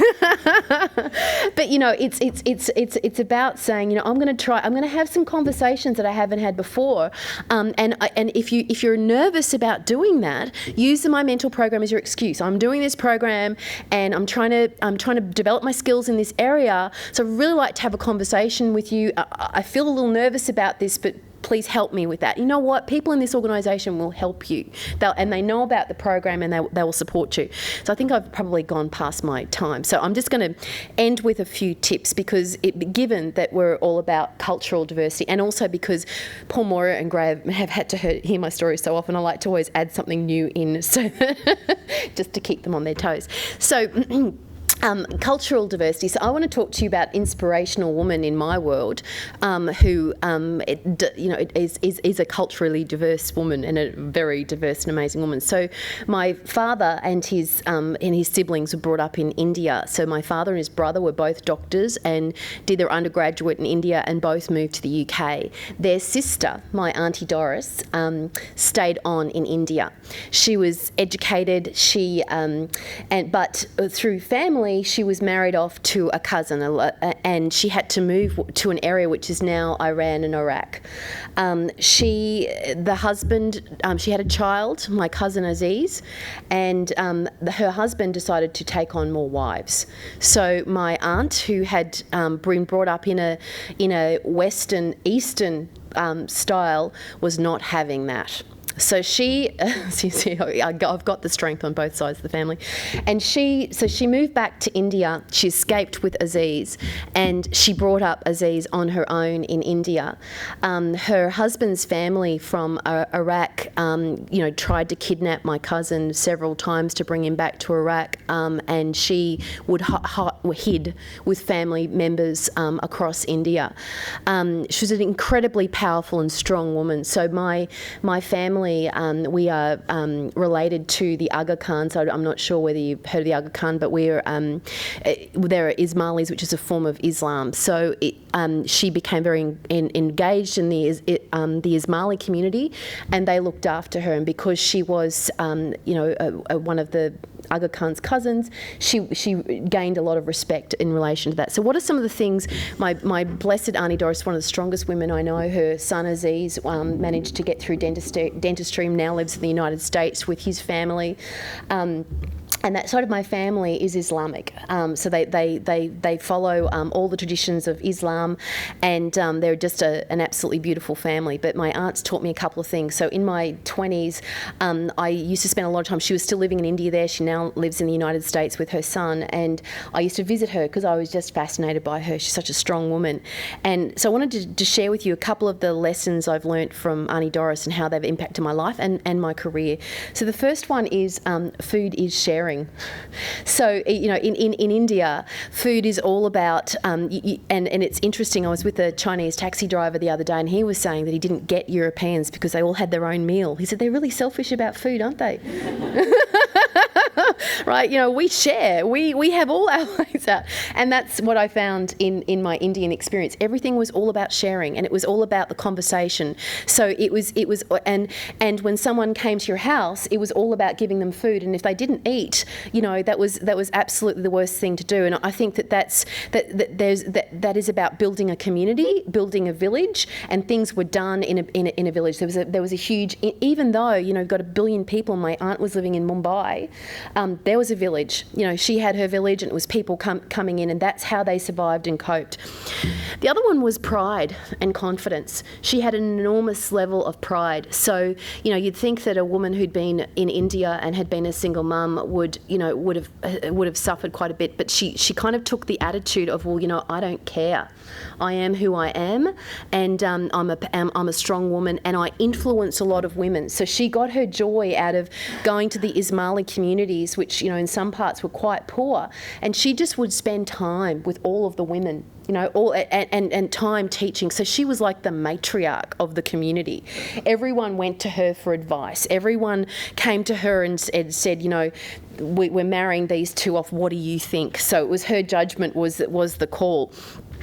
But you know, it's about saying, you know, I'm going to have some conversations that I haven't had before. And if you're nervous about doing that, use the My Mentor program as your excuse. I'm doing this program and I'm trying to develop my skills in this area. So I'd really like to have a conversation with you. I feel a little nervous about this, but please help me with that. You know what? People in this organisation will help you. They know about the program and they will support you. So I think I've probably gone past my time. So I'm just going to end with a few tips, because given that we're all about cultural diversity, and also because Paul Moira and Graham have had to hear my story so often, I like to always add something new in, so just to keep them on their toes. So cultural diversity. So I want to talk to you about inspirational woman in my world, who is a culturally diverse woman and a very diverse and amazing woman. So my father and his siblings were brought up in India. So my father and his brother were both doctors and did their undergraduate in India, and both moved to the UK. Their sister, my Auntie Doris, stayed on in India. She was educated. But through family, she was married off to a cousin, and she had to move to an area which is now Iran and Iraq. She had a child, my cousin Aziz, and her husband decided to take on more wives. So my aunt, who had been brought up in a Western Eastern style, was not having that. So I've got the strength on both sides of the family. And she moved back to India. She escaped with Aziz, and she brought up Aziz on her own in India. Her husband's family from Iraq, tried to kidnap my cousin several times to bring him back to Iraq, and she would hid with family members across India. She was an incredibly powerful and strong woman. So my family family, we are related to the Aga Khan. So I'm not sure whether you've heard of the Aga Khan, but there are Ismailis, which is a form of Islam. So she became very engaged in the Ismaili community, and they looked after her. And because she was, one of the Aga Khan's cousins, she gained a lot of respect in relation to that. So what are some of the things, my blessed Auntie Doris, one of the strongest women I know, her son Aziz managed to get through dentistry, now lives in the United States with his family. And that side of my family is Islamic. So they follow all the traditions of Islam, and they're just an absolutely beautiful family. But my aunts taught me a couple of things. So in my 20s, I used to spend a lot of time, she was still living in India there, she now lives in the United States with her son, and I used to visit her because I was just fascinated by her. She's such a strong woman. And so I wanted to share with you a couple of the lessons I've learnt from Auntie Doris and how they've impacted my life and my career. So the first one is food is sharing. So, in India, food is all about, and it's interesting, I was with a Chinese taxi driver the other day, and he was saying that he didn't get Europeans because they all had their own meal. He said, they're really selfish about food, aren't they? Right, we share, we have all our ways out. And that's what I found in my Indian experience. Everything was all about sharing, and it was all about the conversation. So it was, and when someone came to your house, it was all about giving them food, and if they didn't eat, that was absolutely the worst thing to do. And I think that is about building a community, building a village, and things were done in a village. There was a huge, even though you've got 1 billion people, my aunt was living in Mumbai, there was a village. She had her village, and it was people coming in, and that's how they survived and coped. The other one was pride and confidence. She had an enormous level of pride. So you'd think that a woman who'd been in India and had been a single mum would have suffered quite a bit, but she kind of took the attitude of, I don't care. I am who I am, and I'm a strong woman, and I influence a lot of women. So she got her joy out of going to the Ismaili communities, which in some parts were quite poor, and she just would spend time with all of the women. And time teaching. So she was like the matriarch of the community. Everyone went to her for advice. Everyone came to her and said, we're marrying these two off. What do you think? So it was her judgment was the call.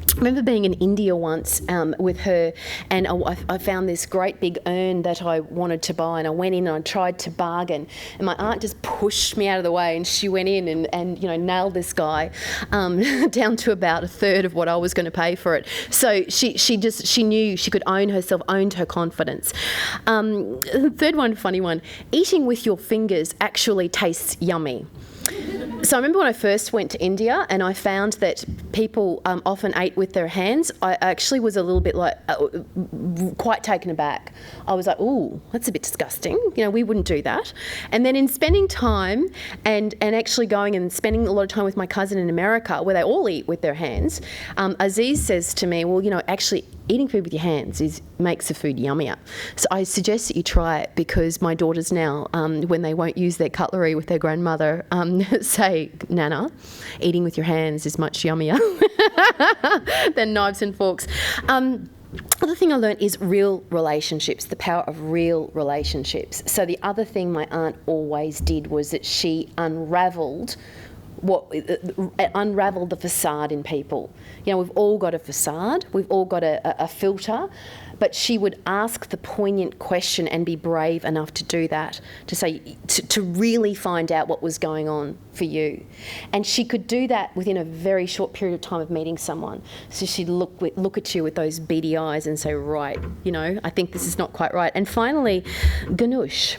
I remember being in India once with her, and I found this great big urn that I wanted to buy, and I went in and I tried to bargain, and my aunt just pushed me out of the way, and she went in and nailed this guy down to about a third of what I was going to pay for it. So she knew she could own herself, owned her confidence. The third one, funny one, eating with your fingers actually tastes yummy. So I remember when I first went to India and I found that people often ate with their hands. I actually was a little bit like quite taken aback. I was like, ooh, that's a bit disgusting. We wouldn't do that. And then in spending time and actually going and spending a lot of time with my cousin in America, where they all eat with their hands, Aziz says to me, well, actually eating food with your hands makes the food yummier. So I suggest that you try it, because my daughters now, when they won't use their cutlery with their grandmother, say, Nana, eating with your hands is much yummier than knives and forks. Other thing I learned is real relationships, the power of real relationships. So the other thing my aunt always did was that she unravelled the facade in people. We've all got a facade, we've all got a filter, but she would ask the poignant question and be brave enough to do that, to say, to really find out what was going on for you. And she could do that within a very short period of time of meeting someone. So she'd look at you with those beady eyes and say, right, I think this is not quite right. And finally, Ganush,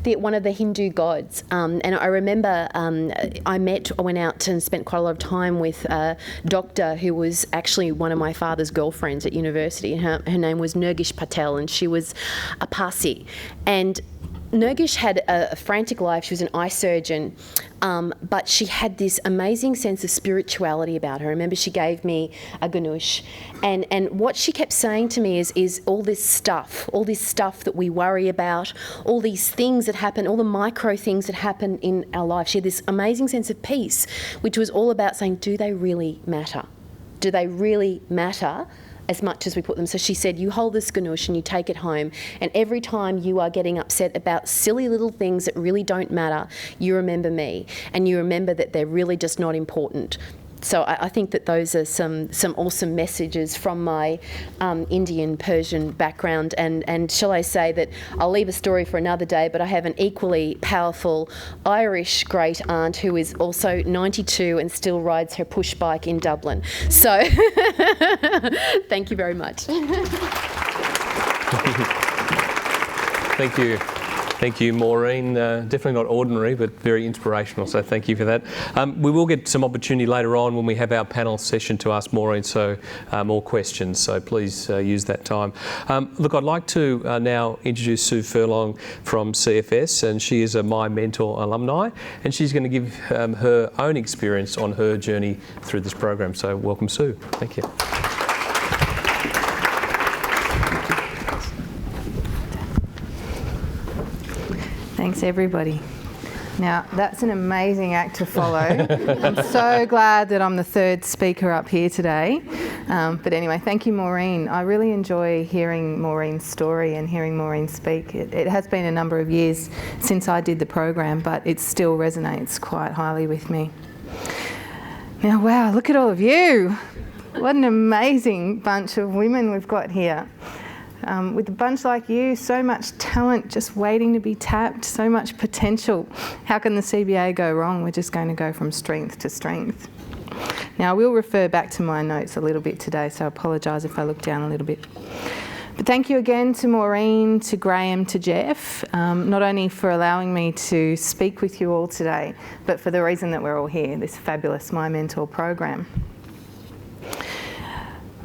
one of the Hindu gods. And I remember I went out and spent quite a lot of time with a doctor who was actually one of my father's girlfriends at university. Her name was Nirgish Patel, and she was a Parsi. And Nirgish had a frantic life. She was an eye surgeon, but she had this amazing sense of spirituality about her. I remember she gave me a ganush, and what she kept saying to me is all this stuff that we worry about, all these things that happen, all the micro things that happen in our life. She had this amazing sense of peace, which was all about saying, do they really matter? Do they really matter? as much as we put them. So she said, you hold the skanoosh and you take it home, and every time you are getting upset about silly little things that really don't matter, you remember me, and you remember that they're really just not important. So I think that those are some awesome messages from my Indian Persian background, and shall I say that I'll leave a story for another day, but I have an equally powerful Irish great aunt who is also 92 and still rides her push bike in Dublin. So thank you very much. Thank you. Thank you, Maureen. Definitely not ordinary, but very inspirational, so thank you for that. We will get some opportunity later on when we have our panel session to ask Maureen more questions, so please use that time. Look, I'd like to now introduce Sue Furlong from CFS, and she is a My Mentor alumni, and she's going to give her own experience on her journey through this program. So welcome, Sue. Thank you. Thanks, everybody. Now, that's an amazing act to follow. I'm so glad that I'm the third speaker up here today. But anyway, thank you, Maureen. I really enjoy hearing Maureen's story and hearing Maureen speak. It has been a number of years since I did the program, but it still resonates quite highly with me. Now, wow, look at all of you. What an amazing bunch of women we've got here. With a bunch like you, so much talent just waiting to be tapped, so much potential. How can the CBA go wrong? We're just going to go from strength to strength. Now, I will refer back to my notes a little bit today, so I apologise if I look down a little bit. But thank you again to Maureen, to Graham, to Jeff, not only for allowing me to speak with you all today, but for the reason that we're all here, this fabulous My Mentor program.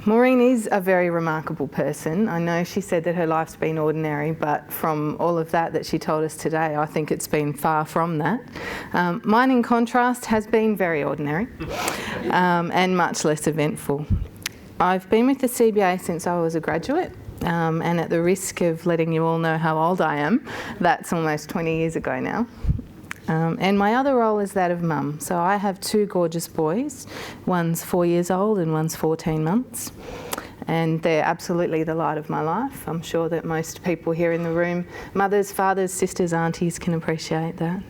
Maureen is a very remarkable person. I know she said that her life's been ordinary, but from all of that she told us today, I think it's been far from that. Mine, in contrast, has been very ordinary and much less eventful. I've been with the CBA since I was a graduate, and at the risk of letting you all know how old I am, that's almost 20 years ago now. And my other role is that of mum. So I have two gorgeous boys. One's 4 years old and one's 14 months. And they're absolutely the light of my life. I'm sure that most people here in the room, mothers, fathers, sisters, aunties, can appreciate that.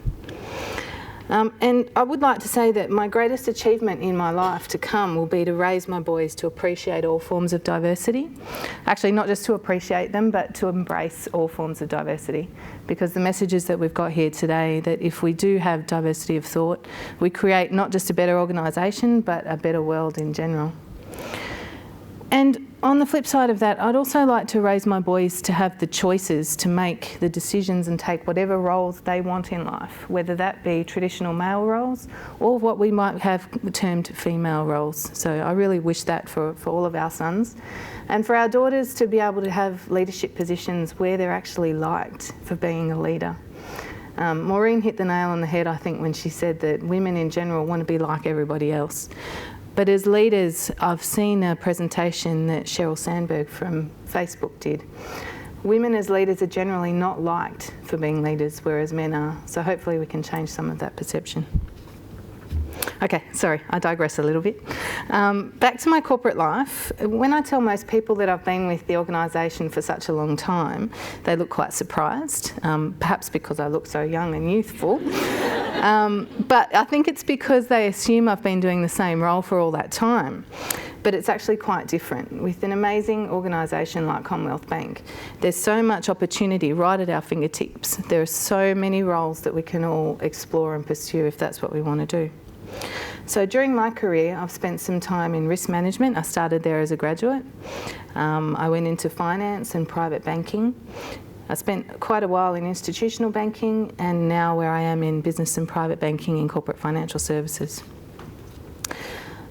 And I would like to say that my greatest achievement in my life to come will be to raise my boys to appreciate all forms of diversity. Actually, not just to appreciate them, but to embrace all forms of diversity. Because the messages that we've got here today, that if we do have diversity of thought, we create not just a better organisation, but a better world in general. And on the flip side of that, I'd also like to raise my boys to have the choices to make the decisions and take whatever roles they want in life, whether that be traditional male roles or what we might have termed female roles. So I really wish that for all of our sons. And for our daughters to be able to have leadership positions where they're actually liked for being a leader. Maureen hit the nail on the head, I think, when she said that women in general want to be like everybody else. But as leaders, I've seen a presentation that Sheryl Sandberg from Facebook did. Women as leaders are generally not liked for being leaders, whereas men are. So hopefully we can change some of that perception. Okay, sorry, I digress a little bit. Back to my corporate life. When I tell most people that I've been with the organisation for such a long time, they look quite surprised, perhaps because I look so young and youthful. But I think it's because they assume I've been doing the same role for all that time. But it's actually quite different. With an amazing organisation like Commonwealth Bank, there's so much opportunity right at our fingertips. There are so many roles that we can all explore and pursue if that's what we want to do. So during my career, I've spent some time in risk management. I started there as a graduate. I went into finance and private banking. I spent quite a while in institutional banking, and now where I am in business and private banking in corporate financial services.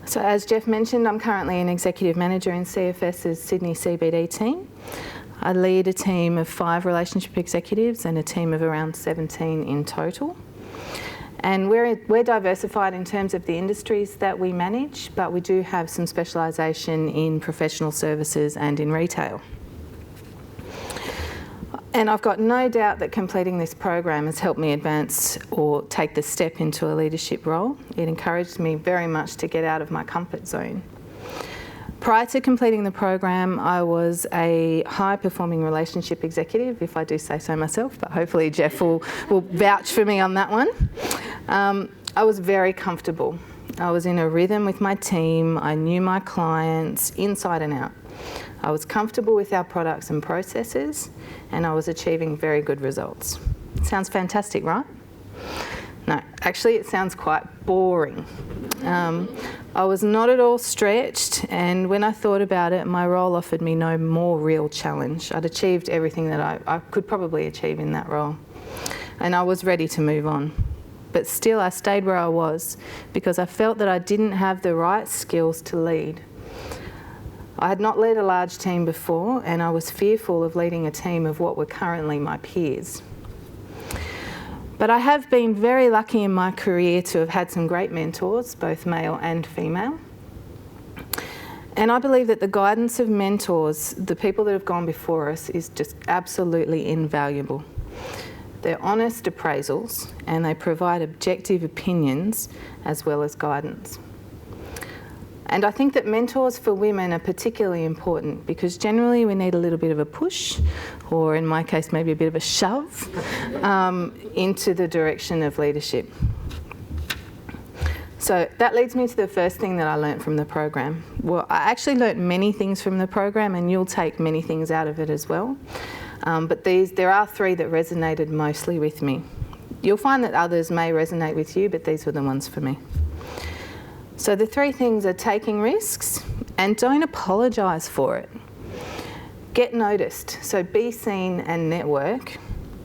So as Jeff mentioned, I'm currently an executive manager in CFS's Sydney CBD team. I lead a team of 5 relationship executives and a team of around 17 in total. And we're diversified in terms of the industries that we manage, but we do have some specialisation in professional services and in retail. And I've got no doubt that completing this program has helped me advance or take the step into a leadership role. It encouraged me very much to get out of my comfort zone. Prior to completing the program, I was a high-performing relationship executive, if I do say so myself, but hopefully Jeff will vouch for me on that one. I was very comfortable. I was in a rhythm with my team. I knew my clients inside and out. I was comfortable with our products and processes, and I was achieving very good results. Sounds fantastic, right? No, actually it sounds quite boring. I was not at all stretched, and when I thought about it, my role offered me no more real challenge. I'd achieved everything that I could probably achieve in that role, and I was ready to move on. But still I stayed where I was because I felt that I didn't have the right skills to lead. I had not led a large team before, and I was fearful of leading a team of what were currently my peers. But I have been very lucky in my career to have had some great mentors, both male and female. And I believe that the guidance of mentors, the people that have gone before us, is just absolutely invaluable. They're honest appraisals, and they provide objective opinions as well as guidance. And I think that mentors for women are particularly important because generally we need a little bit of a push, or in my case maybe a bit of a shove, into the direction of leadership. So that leads me to the first thing that I learnt from the program. Well, I actually learnt many things from the program, and you'll take many things out of it as well. But there are three that resonated mostly with me. You'll find that others may resonate with you, but these were the ones for me. So the three things are taking risks and don't apologise for it. Get noticed, so be seen and network,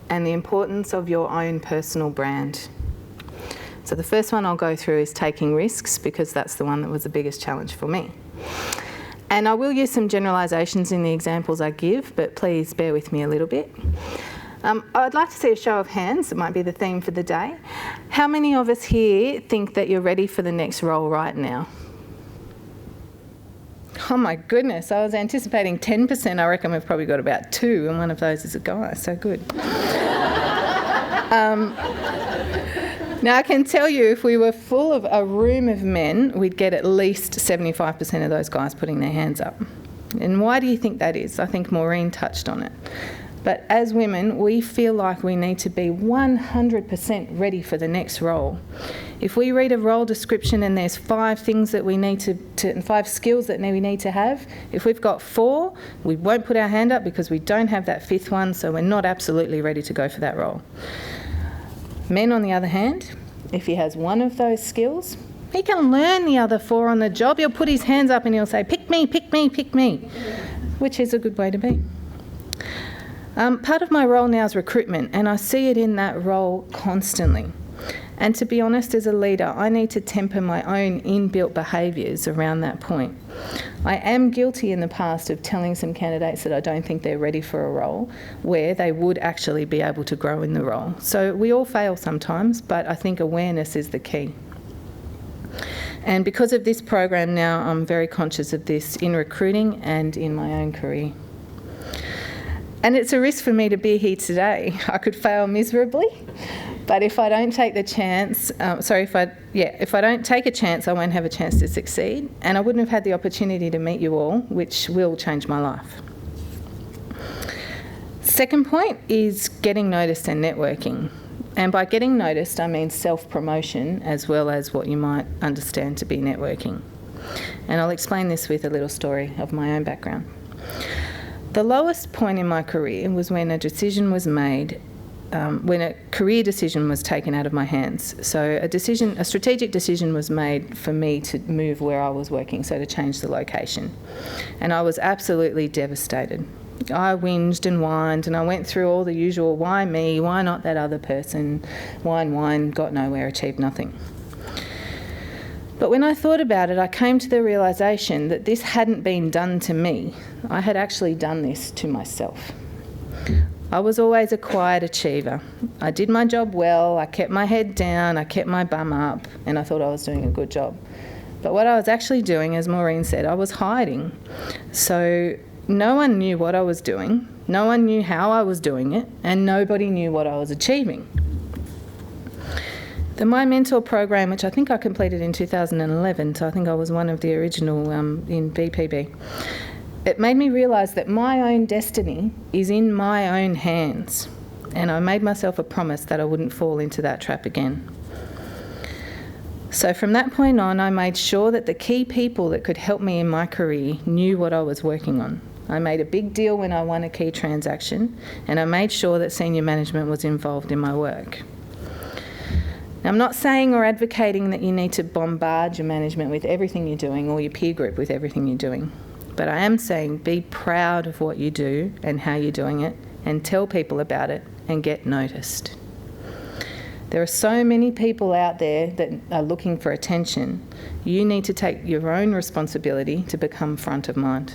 and the importance of your own personal brand. So the first one I'll go through is taking risks because that's the one that was the biggest challenge for me. And I will use some generalisations in the examples I give, but please bear with me a little bit. I'd like to see a show of hands. It might be the theme for the day. How many of us here think that you're ready for the next role right now? Oh my goodness, I was anticipating 10%. I reckon we've probably got about 2, and one of those is a guy, so good. Now I can tell you if we were full of a room of men, we'd get at least 75% of those guys putting their hands up. And why do you think that is? I think Maureen touched on it. But as women, we feel like we need to be 100% ready for the next role. If we read a role description and there's 5 things that we need to 5 skills that we need to have, if we've got 4, we won't put our hand up because we don't have that 5th one, so we're not absolutely ready to go for that role. Men, on the other hand, if he has 1 of those skills, he can learn the other 4 on the job. He'll put his hands up and he'll say, pick me, pick me, pick me, which is a good way to be. Part of my role now is recruitment, and I see it in that role constantly. And to be honest, as a leader, I need to temper my own inbuilt behaviours around that point. I am guilty in the past of telling some candidates that I don't think they're ready for a role where they would actually be able to grow in the role. So we all fail sometimes, but I think awareness is the key. And because of this program now, I'm very conscious of this in recruiting and in my own career. And it's a risk for me to be here today. I could fail miserably, but if I don't take the chance, if I don't take a chance, I won't have a chance to succeed, and I wouldn't have had the opportunity to meet you all, which will change my life. Second point is getting noticed and networking. And by getting noticed, I mean self-promotion as well as what you might understand to be networking. And I'll explain this with a little story of my own background. The lowest point in my career was when a decision was made, when a career decision was taken out of my hands. So a strategic decision was made for me to move where I was working, so to change the location. And I was absolutely devastated. I whinged and whined, and I went through all the usual, why me, why not that other person, whine, got nowhere, achieved nothing. But when I thought about it, I came to the realisation that this hadn't been done to me. I had actually done this to myself. I was always a quiet achiever. I did my job well, I kept my head down, I kept my bum up, and I thought I was doing a good job. But what I was actually doing, as Maureen said, I was hiding. So no one knew what I was doing, no one knew how I was doing it, and nobody knew what I was achieving. The My Mentor program, which I think I completed in 2011, so I think I was one of the original in BPB, it made me realise that my own destiny is in my own hands, and I made myself a promise that I wouldn't fall into that trap again. So from that point on, I made sure that the key people that could help me in my career knew what I was working on. I made a big deal when I won a key transaction, and I made sure that senior management was involved in my work. Now, I'm not saying or advocating that you need to bombard your management with everything you're doing or your peer group with everything you're doing, but I am saying be proud of what you do and how you're doing it, and tell people about it and get noticed. There are so many people out there that are looking for attention. You need to take your own responsibility to become front of mind.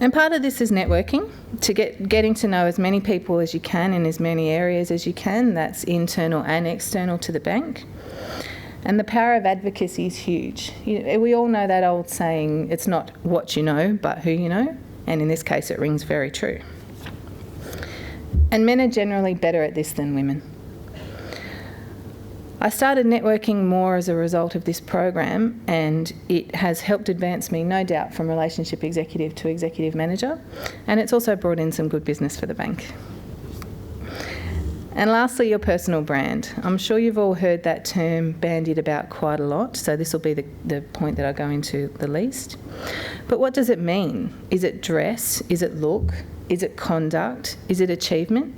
And part of this is networking, to getting to know as many people as you can in as many areas as you can. That's internal and external to the bank. And the power of advocacy is huge. We all know that old saying, it's not what you know, but who you know. And in this case, it rings very true. And men are generally better at this than women. I started networking more as a result of this program, and it has helped advance me, no doubt, from relationship executive to executive manager, and it's also brought in some good business for the bank. And lastly, your personal brand. I'm sure you've all heard that term bandied about quite a lot, so this will be the point that I go into the least. But what does it mean? Is it dress? Is it look? Is it conduct? Is it achievement?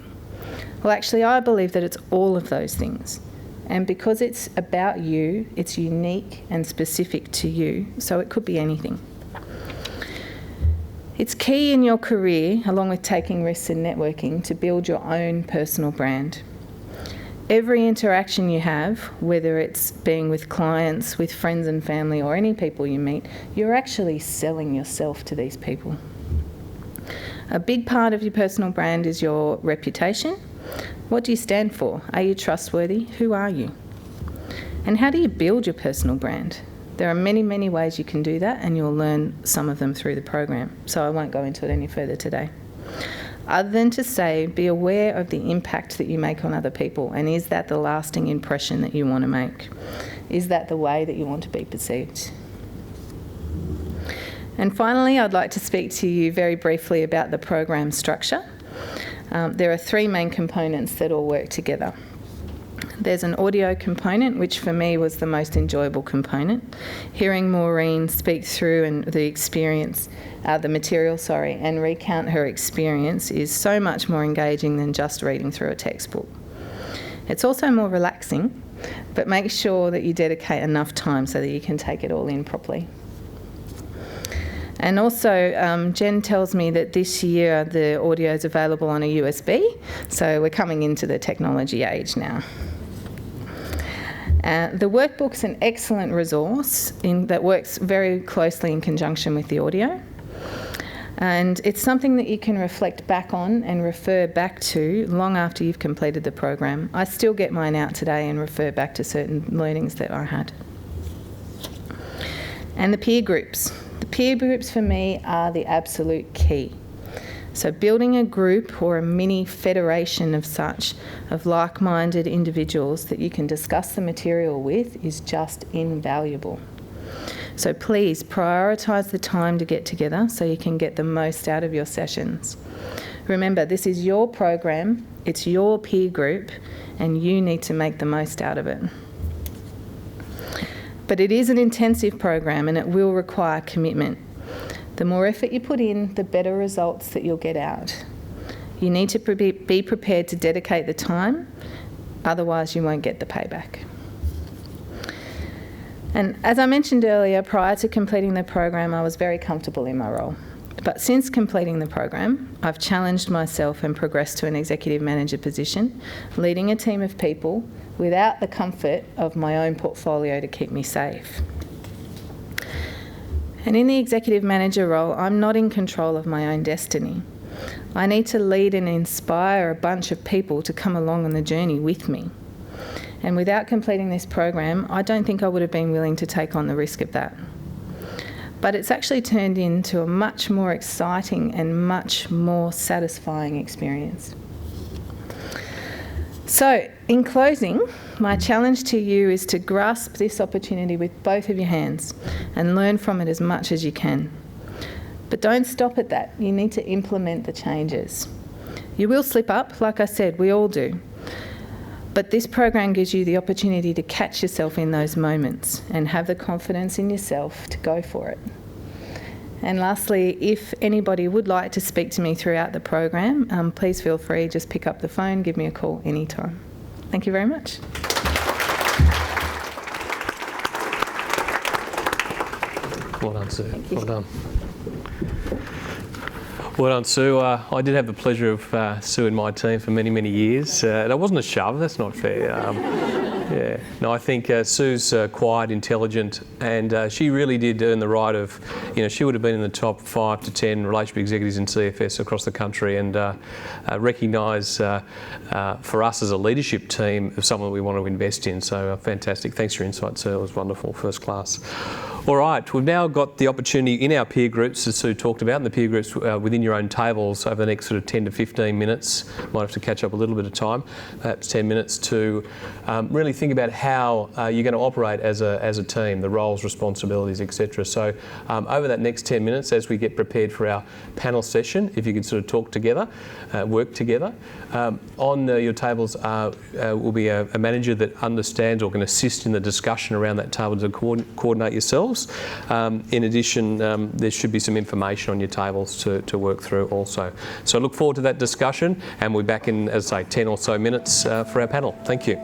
Well, actually, I believe that it's all of those things. And because it's about you, it's unique and specific to you, so it could be anything. It's key in your career, along with taking risks in networking, to build your own personal brand. Every interaction you have, whether it's being with clients, with friends and family, or any people you meet, you're actually selling yourself to these people. A big part of your personal brand is your reputation. What do you stand for? Are you trustworthy? Who are you? And how do you build your personal brand? There are many, many ways you can do that, and you'll learn some of them through the program, so I won't go into it any further today. Other than to say, be aware of the impact that you make on other people, and is that the lasting impression that you want to make? Is that the way that you want to be perceived? And finally, I'd like to speak to you very briefly about the program structure. There are three main components that all work together. There's an audio component, which for me was the most enjoyable component. Hearing Maureen speak through and the material, and recount her experience is so much more engaging than just reading through a textbook. It's also more relaxing, but make sure that you dedicate enough time so that you can take it all in properly. And also, Jen tells me that this year the audio is available on a USB, so we're coming into the technology age now. The workbook's an excellent resource that works very closely in conjunction with the audio. And it's something that you can reflect back on and refer back to long after you've completed the program. I still get mine out today and refer back to certain learnings that I had. And the peer groups. The peer groups for me are the absolute key. So building a group or a mini federation of like-minded individuals that you can discuss the material with is just invaluable. So please prioritise the time to get together so you can get the most out of your sessions. Remember, this is your program, it's your peer group, and you need to make the most out of it. But it is an intensive program and it will require commitment. The more effort you put in, the better results that you'll get out. You need to be prepared to dedicate the time, otherwise you won't get the payback. And as I mentioned earlier, prior to completing the program, I was very comfortable in my role. But since completing the program, I've challenged myself and progressed to an executive manager position, leading a team of people without the comfort of my own portfolio to keep me safe. And in the executive manager role, I'm not in control of my own destiny. I need to lead and inspire a bunch of people to come along on the journey with me. And without completing this program, I don't think I would have been willing to take on the risk of that. But it's actually turned into a much more exciting and much more satisfying experience. So, in closing, my challenge to you is to grasp this opportunity with both of your hands and learn from it as much as you can. But don't stop at that. You need to implement the changes. You will slip up, like I said, we all do. But this program gives you the opportunity to catch yourself in those moments and have the confidence in yourself to go for it. And lastly, if anybody would like to speak to me throughout the program, please feel free, just pick up the phone, give me a call anytime. Thank you very much. Well done, Sue. Well done. Well done, Sue. I did have the pleasure of Sue in my team for many, many years. And it wasn't a shove, that's not fair. Yeah. No, I think Sue's quiet, intelligent, and she really did earn the right of, she would have been in the top 5 to 10 relationship executives in CFS across the country, and recognise for us as a leadership team of someone that we want to invest in. So fantastic. Thanks for your insight, Sue. It was wonderful, first class. All right, we've now got the opportunity in our peer groups, as Sue talked about, and the peer groups within your own tables over the next sort of 10 to 15 minutes. Might have to catch up a little bit of time, perhaps 10 minutes, to really think about how you're going to operate as a team, the roles, responsibilities, etc. So over that next 10 minutes, as we get prepared for our panel session, if you could sort of talk together, work together. On your tables will be a manager that understands or can assist in the discussion around that table to coordinate yourselves. In addition, there should be some information on your tables to work through also. So I look forward to that discussion, and we'll be back in, as I say, 10 or so minutes for our panel. Thank you.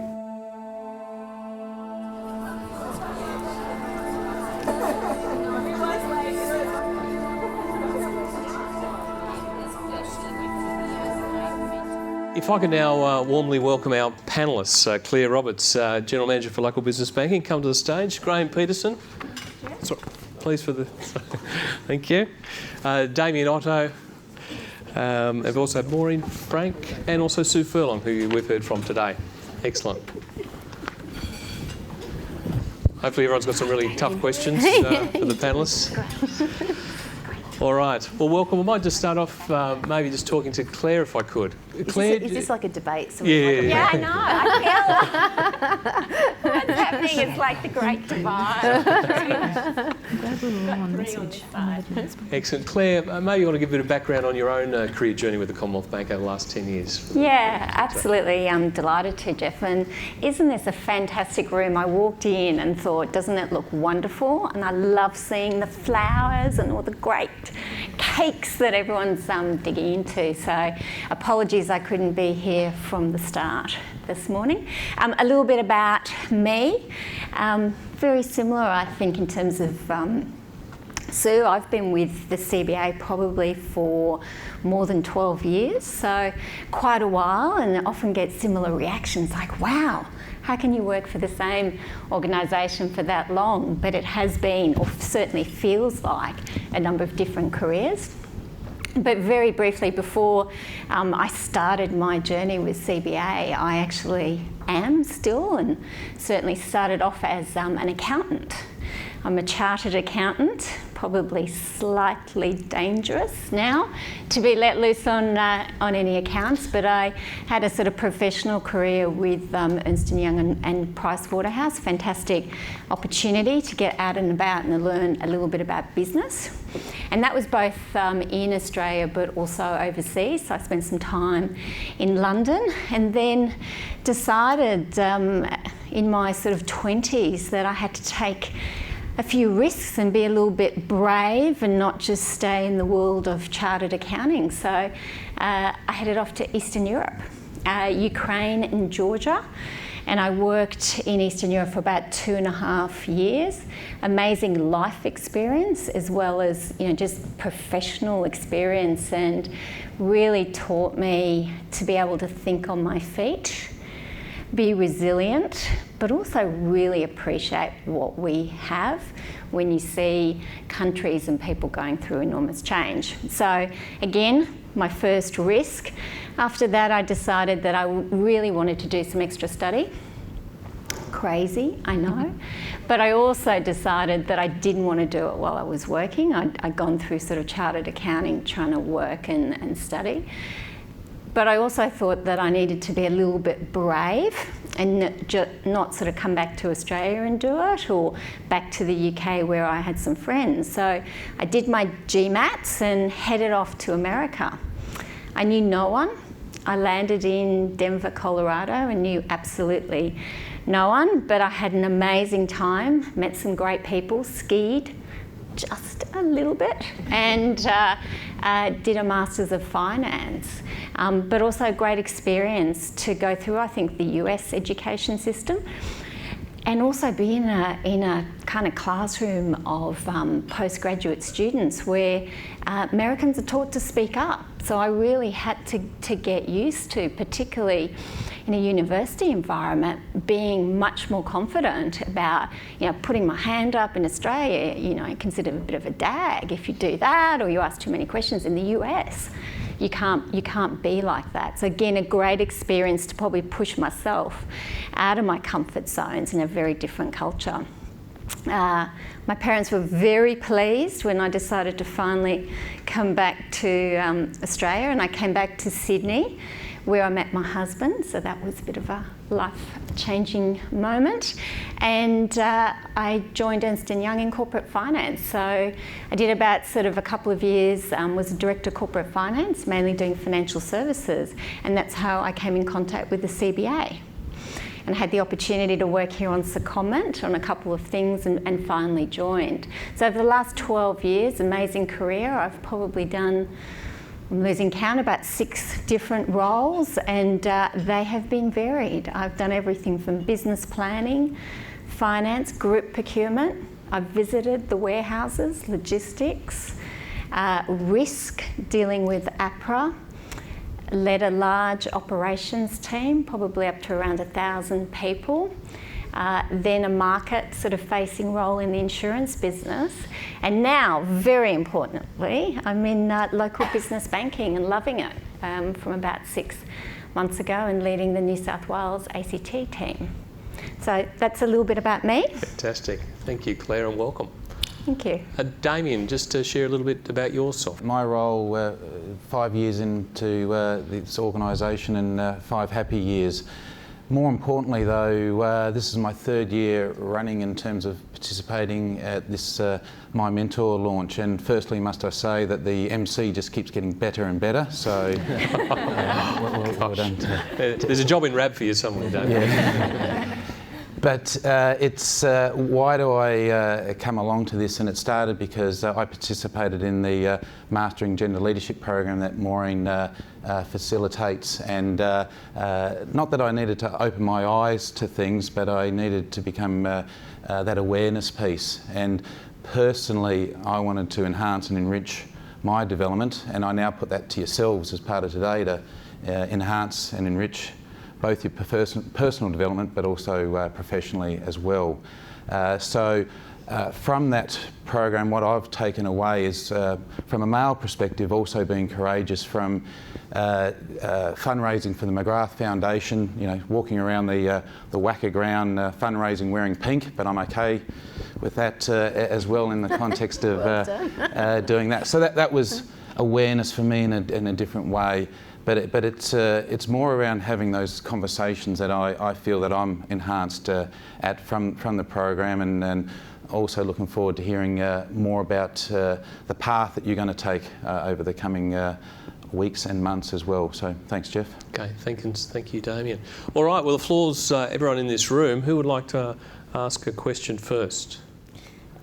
If I could now warmly welcome our panellists, Claire Roberts, General Manager for Local Business Banking, come to the stage. Graham Peterson, please for the, thank you. Damien Otto, I've also had Maureen Frank, and also Sue Furlong, who we've heard from today. Excellent. Hopefully everyone's got some really tough questions for the panellists. All right. Well, welcome. I might just start off maybe just talking to Claire, if I could. Claire, Is this like a debate? Yeah, I know. I feel what's happening is like the great divide. Excellent. Claire, maybe you want to give a bit of background on your own career journey with the Commonwealth Bank over the last 10 years. Yeah, absolutely. I'm delighted to, Jeff. And isn't this a fantastic room? I walked in and thought, doesn't it look wonderful? And I love seeing the flowers and all the great cakes that everyone's digging into. So apologies I couldn't be here from the start this morning. A little bit about me. Very similar, I think, in terms of Sue. I've been with the CBA probably for more than 12 years, so quite a while, and often get similar reactions like, wow, how can you work for the same organisation for that long? But it has been, or certainly feels like, a number of different careers. But very briefly, before I started my journey with CBA, I actually am still, and certainly started off as an accountant. I'm a chartered accountant, probably slightly dangerous now to be let loose on any accounts, but I had a sort of professional career with Ernst & Young and Pricewaterhouse. Fantastic opportunity to get out and about and learn a little bit about business. And that was both in Australia but also overseas. So I spent some time in London, and then decided in my sort of 20s that I had to take a few risks and be a little bit brave and not just stay in the world of chartered accounting. So I headed off to Eastern Europe, Ukraine and Georgia, and I worked in Eastern Europe for about 2.5 years. Amazing life experience as well as just professional experience, and really taught me to be able to think on my feet, be resilient, but also really appreciate what we have when you see countries and people going through enormous change. So again, my first risk. After that, I decided that I really wanted to do some extra study. Crazy, I know. But I also decided that I didn't want to do it while I was working. I'd gone through sort of chartered accounting, trying to work and study. But I also thought that I needed to be a little bit brave and not sort of come back to Australia and do it, or back to the UK where I had some friends. So I did my GMATs and headed off to America. I knew no one. I landed in Denver, Colorado, and knew absolutely no one, but I had an amazing time, met some great people, skied just a little bit, and did a Masters of Finance. But also a great experience to go through, I think, the US education system, and also be in a kind of classroom of postgraduate students where Americans are taught to speak up. So I really had to get used to, particularly in a university environment, being much more confident about, putting my hand up. In Australia, considered a bit of a dag if you do that, or you ask too many questions. In the US, you can't be like that. So again, a great experience to probably push myself out of my comfort zones in a very different culture. My parents were very pleased when I decided to finally come back to Australia, and I came back to Sydney, where I met my husband. So that was a bit of a life-changing moment. And I joined Ernst & Young in corporate finance. So I did about sort of a couple of years, was a director of corporate finance, mainly doing financial services. And that's how I came in contact with the CBA. And had the opportunity to work here on secondment on a couple of things, and finally joined. So over the last 12 years, amazing career, I've probably done, I'm losing count, about 6 different roles, and they have been varied. I've done everything from business planning, finance, group procurement. I've visited the warehouses, logistics, risk, dealing with APRA, led a large operations team, probably up to around 1,000 people. Then a market sort of facing role in the insurance business. And now, very importantly, I'm in local business banking and loving it from about 6 months ago, and leading the New South Wales ACT team. So that's a little bit about me. Fantastic. Thank you, Claire, and welcome. Thank you. Damien, just to share a little bit about yourself. My role, 5 years into this organisation, and 5 happy years. More importantly though, this is my 3rd year running in terms of participating at this My Mentor launch, and firstly must I say that the MC just keeps getting better and better, so well done. There's a job in RAB for you somewhere, Damien. Yeah. But it's why do I come along to this? And it started because I participated in the Mastering Gender Leadership program that Maureen facilitates, and not that I needed to open my eyes to things, but I needed to become that awareness piece. And personally, I wanted to enhance and enrich my development, and I now put that to yourselves as part of today to enhance and enrich both your personal development, but also professionally as well. So from that program, what I've taken away is, from a male perspective, also being courageous, from fundraising for the McGrath Foundation, walking around the Wacker ground fundraising wearing pink, but I'm okay with that as well in the context of doing that. So that was awareness for me in a different way. But it's more around having those conversations that I feel that I'm enhanced at from the program, and also looking forward to hearing more about the path that you're going to take over the coming weeks and months as well. So thanks, Jeff. Okay, thank you, Damien. All right, well, the floor's everyone in this room. Who would like to ask a question first?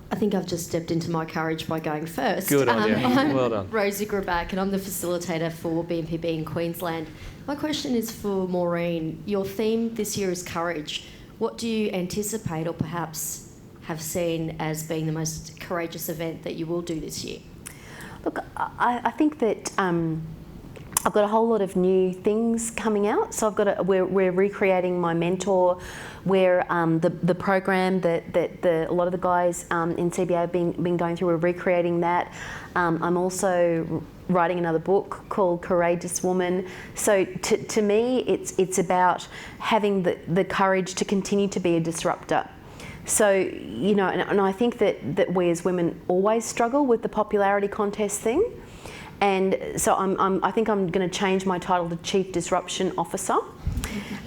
I think I've just stepped into my courage by going first. Good on you. I'm Well done. Rosie Grabak, and I'm the facilitator for BNPB in Queensland. My question is for Maureen. Your theme this year is courage. What do you anticipate, or perhaps have seen as being the most courageous event that you will do this year? Look, I think that I've got a whole lot of new things coming out. So we're recreating My Mentor, where the program that a lot of the guys in CBA have been going through. We're recreating that. I'm also writing another book called Courageous Woman. So to me, it's about having the courage to continue to be a disruptor. So, and I think that we as women always struggle with the popularity contest thing. And so I think I'm going to change my title to Chief Disruption Officer.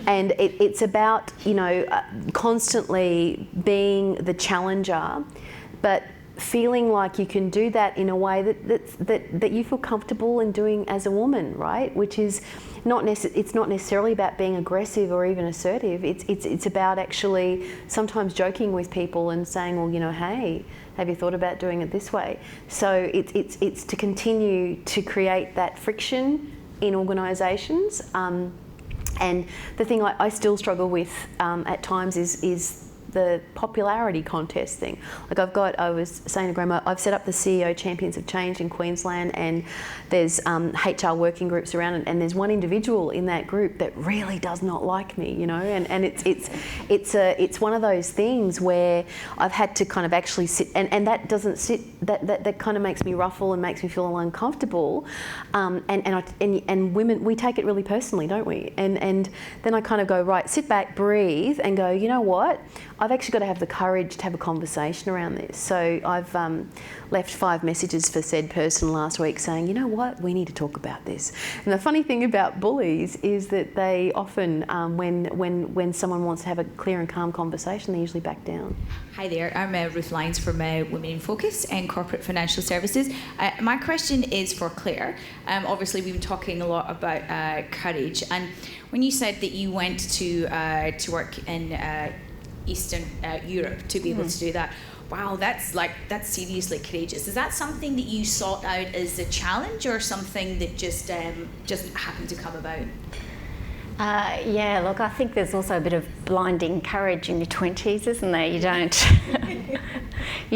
And it's about, constantly being the challenger, but feeling like you can do that in a way that you feel comfortable in doing as a woman, right? Which is it's not necessarily about being aggressive or even assertive. It's about actually sometimes joking with people and saying, well, hey, have you thought about doing it this way? So it's to continue to create that friction in organisations. And the thing I still struggle with at times is the popularity contest thing. Like I was saying to Grandma, I've set up the CEO Champions of Change in Queensland, and there's HR working groups around, and there's one individual in that group that really does not like me, and it's one of those things where I've had to kind of actually sit, and that doesn't sit, that kind of makes me ruffle and makes me feel uncomfortable, and women, we take it really personally, don't we? And then I kind of go, right, sit back, breathe, and go, you know what? I've actually got to have the courage to have a conversation around this. So I've left 5 messages for said person last week saying, you know what, we need to talk about this. And the funny thing about bullies is that they often, when someone wants to have a clear and calm conversation, they usually back down. Hi there, I'm Ruth Lyons from Women in Focus and Corporate Financial Services. My question is for Claire. Obviously, we've been talking a lot about courage, and when you said that you went to work in Eastern Europe to be able to do that, wow, that's seriously courageous. Is that something that you sought out as a challenge, or something that just happened to come about? Yeah, look, I think there's also a bit of blinding courage in your 20s, isn't there? You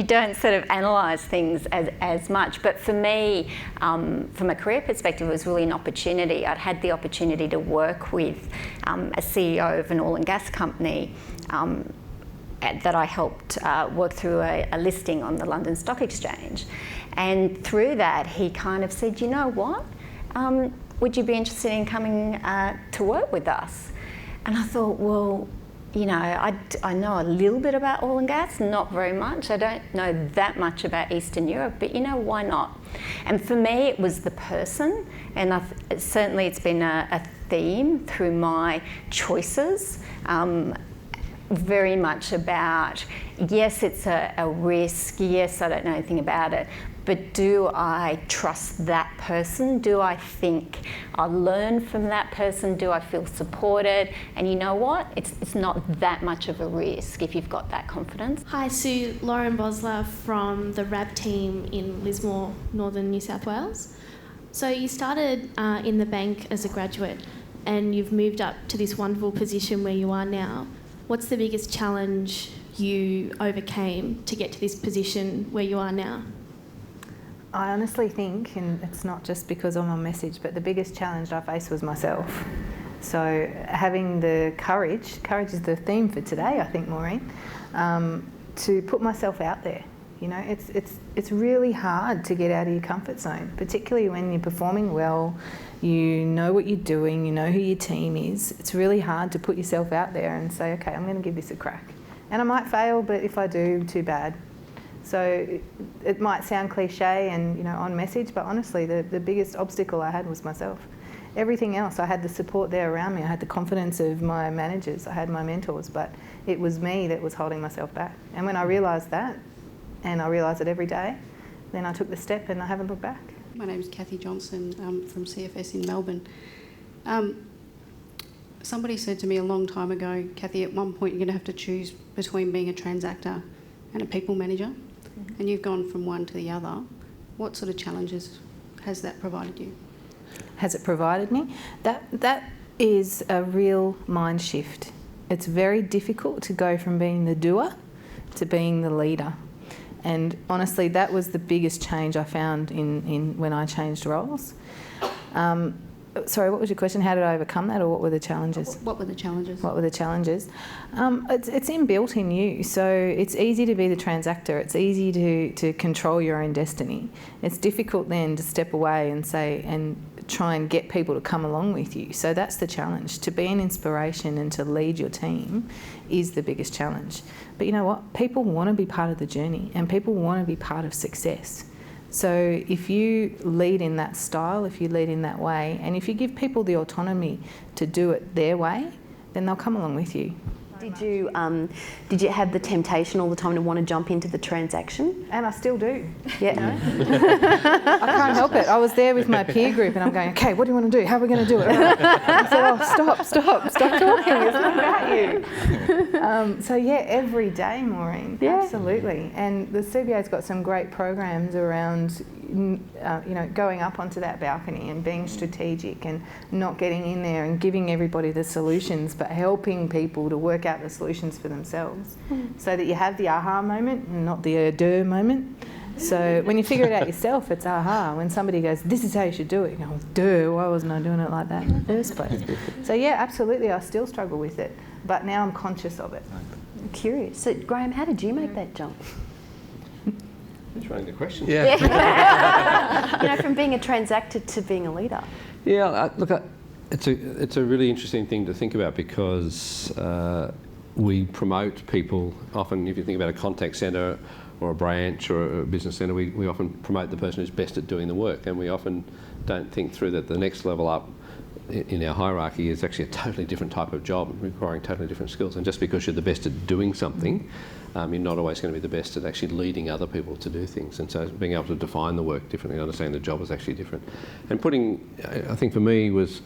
don't sort of analyse things as much. But for me, from a career perspective, it was really an opportunity. I'd had the opportunity to work with a CEO of an oil and gas company that I helped work through a listing on the London Stock Exchange. And through that, he kind of said, you know what? Would you be interested in coming to work with us? And I thought, well, I know a little bit about oil and gas, not very much. I don't know that much about Eastern Europe, but why not? And for me, it was the person, and certainly it's been a theme through my choices. Very much about, yes, it's a risk, yes, I don't know anything about it, but do I trust that person? Do I think I'll learn from that person? Do I feel supported? And you know what? It's not that much of a risk if you've got that confidence. Hi, Sue. Lauren Bosler from the RAB team in Lismore, Northern New South Wales. So you started in the bank as a graduate, and you've moved up to this wonderful position where you are now. What's the biggest challenge you overcame to get to this position where you are now? I honestly think, and it's not just because I'm on message, but the biggest challenge I faced was myself. So having the courage is the theme for today, I think, Maureen, to put myself out there. It's really hard to get out of your comfort zone, particularly when you're performing well, you know what you're doing, you know who your team is. It's really hard to put yourself out there and say, okay, I'm going to give this a crack. And I might fail, but if I do, too bad. So it might sound cliche and on message, but honestly, the biggest obstacle I had was myself. Everything else, I had the support there around me. I had the confidence of my managers. I had my mentors, but it was me that was holding myself back. And when I realised that, and I realise it every day, then I took the step and I haven't looked back. My name's Kathy Johnson. I'm from CFS in Melbourne. Somebody said to me a long time ago, Kathy, at one point you're going to have to choose between being a transactor and a people manager, and you've gone from one to the other. What sort of challenges has that provided you? Has it provided me? That is a real mind shift. It's very difficult to go from being the doer to being the leader. And honestly, that was the biggest change I found in when I changed roles. Sorry, what was your question? How did I overcome that, or what were the challenges? What were the challenges? What were the challenges? It's inbuilt in you, so it's easy to be the transactor. It's easy to control your own destiny. It's difficult then to step away and say and try and get people to come along with you. So that's the challenge. To be an inspiration and to lead your team is the biggest challenge. But you know what? People want to be part of the journey, and people want to be part of success. So if you lead in that style, if you lead in that way, and if you give people the autonomy to do it their way, then they'll come along with you. Did you have the temptation all the time to want to jump into the transaction? And I still do. Yeah. I can't help it. I was there with my peer group and I'm going, okay, what do you want to do? How are we going to do it? I said, oh, stop talking. It's not about you. So yeah, every day, Maureen. Yeah. Absolutely. And the CBA's got some great programs around going up onto that balcony and being strategic and not getting in there and giving everybody the solutions, but helping people to work out the solutions for themselves, so that you have the aha moment and not the duh moment. So when you figure it out yourself, it's aha. When somebody goes, this is how you should do it, you go, duh, why wasn't I doing it like that in the first place? So yeah, absolutely, I still struggle with it, but now I'm conscious of it. I'm curious. So Graham, how did you make that jump? That's running the question. Yeah. From being a transactor to being a leader. Yeah, it's a really interesting thing to think about, because we promote people. Often, if you think about a contact centre or a branch or a business centre, we often promote the person who's best at doing the work, and we often don't think through that the next level up in our hierarchy is actually a totally different type of job, requiring totally different skills. And just because you're the best at doing something, you're not always going to be the best at actually leading other people to do things. And so being able to define the work differently, understanding the job is actually different. And I think for me, I was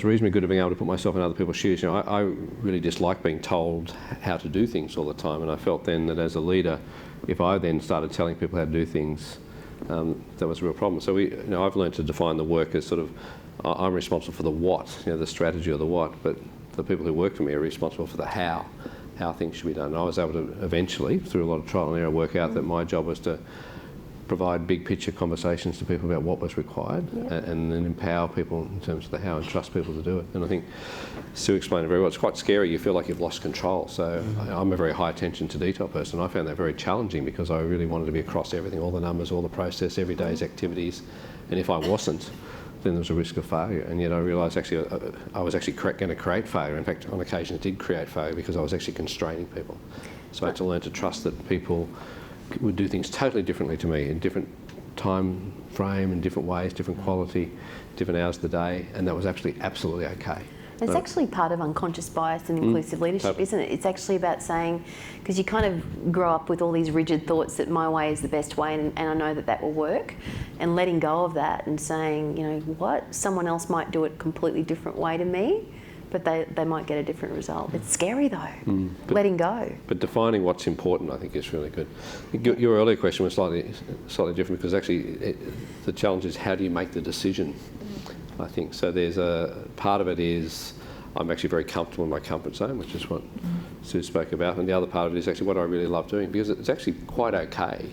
reasonably good at being able to put myself in other people's shoes. I really dislike being told how to do things all the time, and I felt then that as a leader, if I then started telling people how to do things, that was a real problem. So I've learned to define the work as sort of, I'm responsible for the what, the strategy or the what, but the people who work for me are responsible for the how things should be done. And I was able to eventually, through a lot of trial and error, work out that my job was to provide big picture conversations to people about what was required, and then empower people in terms of the how and trust people to do it. And I think Sue explained it very well. It's quite scary. You feel like you've lost control. So I'm a very high attention to detail person. I found that very challenging, because I really wanted to be across everything, all the numbers, all the process, every day's activities. And if I wasn't, then there was a risk of failure. And yet I realised actually I was actually going to create failure. In fact, on occasion it did create failure, because I was actually constraining people. So I had to learn to trust that people would do things totally differently to me, in different time frame, in different ways, different quality, different hours of the day, and that was actually absolutely okay. It's actually part of unconscious bias and inclusive leadership, isn't it? It's actually about saying, because you kind of grow up with all these rigid thoughts that my way is the best way, and I know that will work, and letting go of that and saying, what? Someone else might do it a completely different way to me, but they might get a different result. It's scary though, letting go. But defining what's important, I think, is really good. Your earlier question was slightly different, because actually the challenge is, how do you make the decision? I think so. There's a part of it is, I'm actually very comfortable in my comfort zone, which is what Sue spoke about, and the other part of it is actually what I really love doing, because it's actually quite okay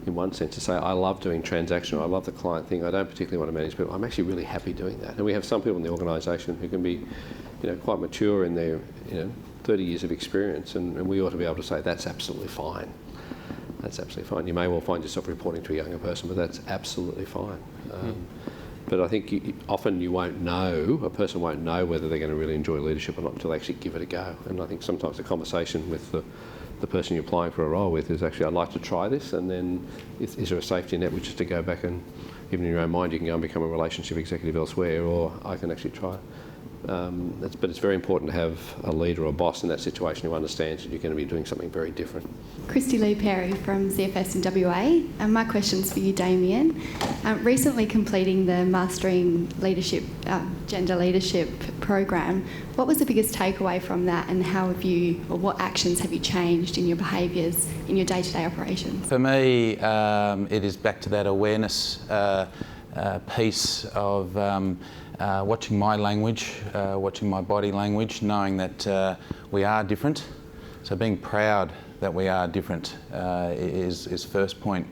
in one sense to say, I love doing transactional, I love the client thing, I don't particularly want to manage people, I'm actually really happy doing that. And we have some people in the organisation who can be quite mature in their 30 years of experience, and we ought to be able to say, that's absolutely fine. That's absolutely fine. You may well find yourself reporting to a younger person, but that's absolutely fine. But I think often a person won't know whether they're going to really enjoy leadership or not until they actually give it a go. And I think sometimes the conversation with the person you're applying for a role with is actually, I'd like to try this, and then is there a safety net, which is to go back and, even in your own mind, you can go and become a relationship executive elsewhere, or I can actually try it. But it's very important to have a leader or a boss in that situation who understands that you're going to be doing something very different. Christy Lee Perry from ZFS in WA. My question's for you, Damien. Recently completing the Mastering Leadership, Gender Leadership program, what was the biggest takeaway from that, and what actions have you changed in your behaviours in your day-to-day operations? For me, it is back to that awareness piece of watching my language, watching my body language, knowing that we are different. So being proud that we are different is first point.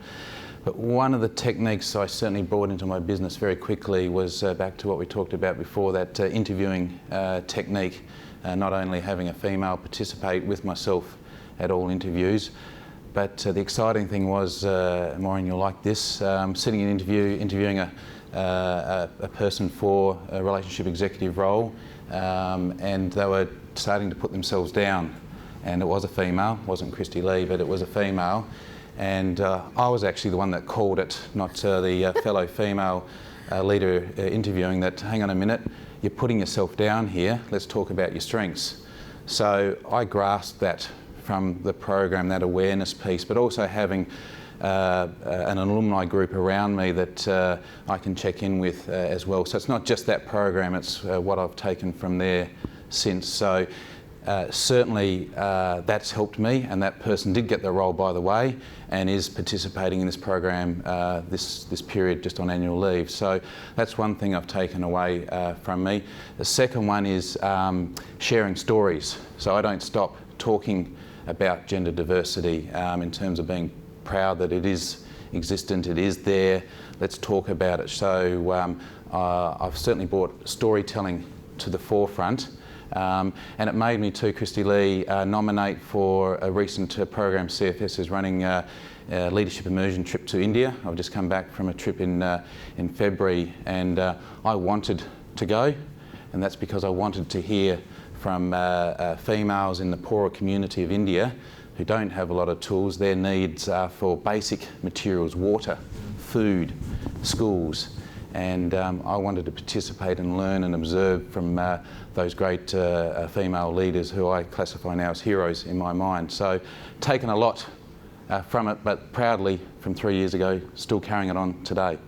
But one of the techniques I certainly brought into my business very quickly was back to what we talked about before, that interviewing technique, not only having a female participate with myself at all interviews, but the exciting thing was, Maureen, you'll like this, sitting in interviewing a person for a relationship executive role, and they were starting to put themselves down, and it was a female, it wasn't Christy Lee, but it was a female, And I was actually the one that called it, not the fellow female leader interviewing that, hang on a minute, you're putting yourself down here, let's talk about your strengths. So I grasped that from the program, that awareness piece, but also having an alumni group around me that I can check in with as well. So it's not just that program, it's what I've taken from there since. So certainly that's helped me, and that person did get the role, by the way, and is participating in this program this period just on annual leave. So that's one thing I've taken away from me. The second one is sharing stories. So I don't stop talking about gender diversity in terms of being proud that it is existent, it is there, let's talk about it. So I've certainly brought storytelling to the forefront. And it made me too, Christy Lee, nominate for a recent program CFS is running a leadership immersion trip to India. I've just come back from a trip in February, and I wanted to go, and that's because I wanted to hear from females in the poorer community of India who don't have a lot of tools. Their needs are for basic materials, water, food, schools. And I wanted to participate and learn and observe from those great female leaders who I classify now as heroes in my mind. So taken a lot from it, but proudly from 3 years ago, still carrying it on today.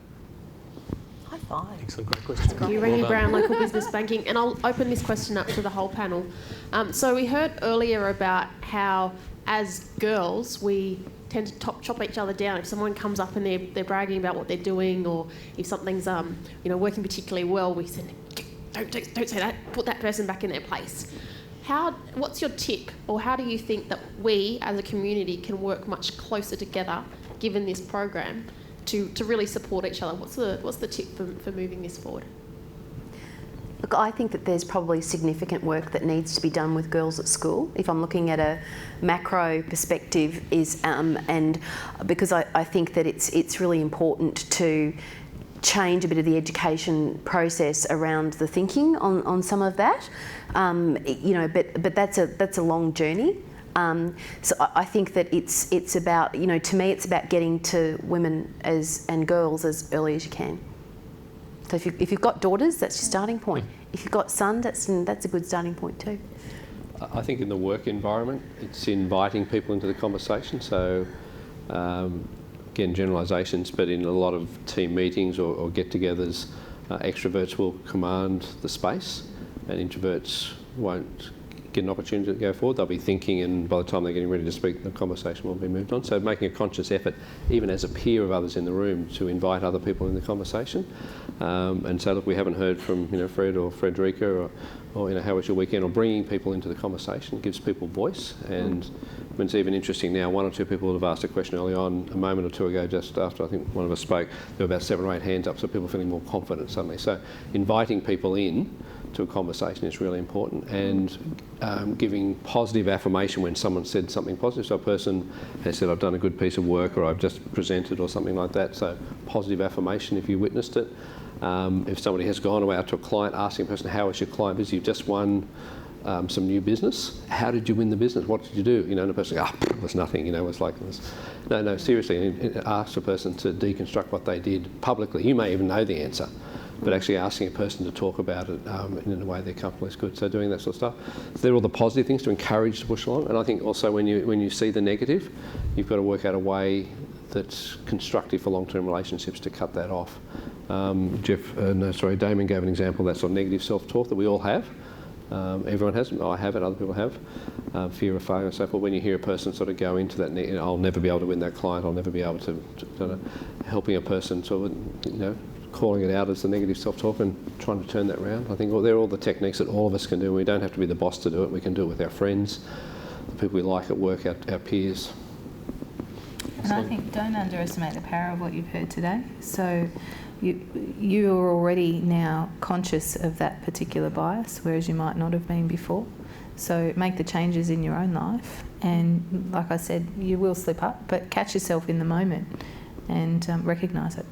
High five. Excellent, great question. Thank you, Rennie Brown, Local Business Banking. And I'll open this question up to the whole panel. So we heard earlier about how, as girls, we tend to chop each other down. If someone comes up and they're bragging about what they're doing, or if something's working particularly well, we say, don't say that, put that person back in their place. What's your tip, or how do you think that we as a community can work much closer together, given this program, to really support each other? What's the tip for moving this forward? Look, I think that there's probably significant work that needs to be done with girls at school. If I'm looking at a macro perspective, and because I think that it's really important to change a bit of the education process around the thinking on some of that. But that's a long journey. So I think that it's about, to me, it's about getting to women and girls as early as you can. So if you've got daughters, that's your starting point. If you've got sons, that's a good starting point too. I think in the work environment, it's inviting people into the conversation. So again, generalisations, but in a lot of team meetings or get-togethers, extroverts will command the space, and introverts won't get an opportunity to go forward. They'll be thinking, and by the time they're getting ready to speak, the conversation will be moved on. So making a conscious effort, even as a peer of others in the room, to invite other people in the conversation. And so, look, we haven't heard from Fred or Frederica, or how was your weekend, or bringing people into the conversation gives people voice. And it's even interesting now, one or two people have asked a question early on, a moment or two ago, just after I think one of us spoke, there were about 7 or 8 hands up, so people feeling more confident suddenly. So inviting people in to a conversation is really important, and giving positive affirmation when someone said something positive. So a person has said, I've done a good piece of work, or I've just presented, or something like that. So positive affirmation if you witnessed it. If somebody has gone out to a client, asking a person, how was your client busy? You've just won some new business. How did you win the business? What did you do? And the person goes, it was nothing. It's like this. No, seriously. Ask a person to deconstruct what they did publicly. You may even know the answer, but actually asking a person to talk about it in a way they're comfortable is good. So doing that sort of stuff. So they're all the positive things to encourage to push along. And I think also when you see the negative, you've got to work out a way that's constructive for long-term relationships to cut that off. Damon gave an example of that sort of negative self-talk that we all have. Everyone has. I have it, other people have. Fear of failure and so forth. When you hear a person sort of go into that, I'll never be able to win that client, I'll never be able to helping a person sort of, calling it out as the negative self-talk and trying to turn that around. I think they're all the techniques that all of us can do. We don't have to be the boss to do it. We can do it with our friends, the people we like at work, our peers. And I think don't underestimate the power of what you've heard today. So you are already now conscious of that particular bias, whereas you might not have been before. So make the changes in your own life, and like I said, you will slip up, but catch yourself in the moment and recognise it.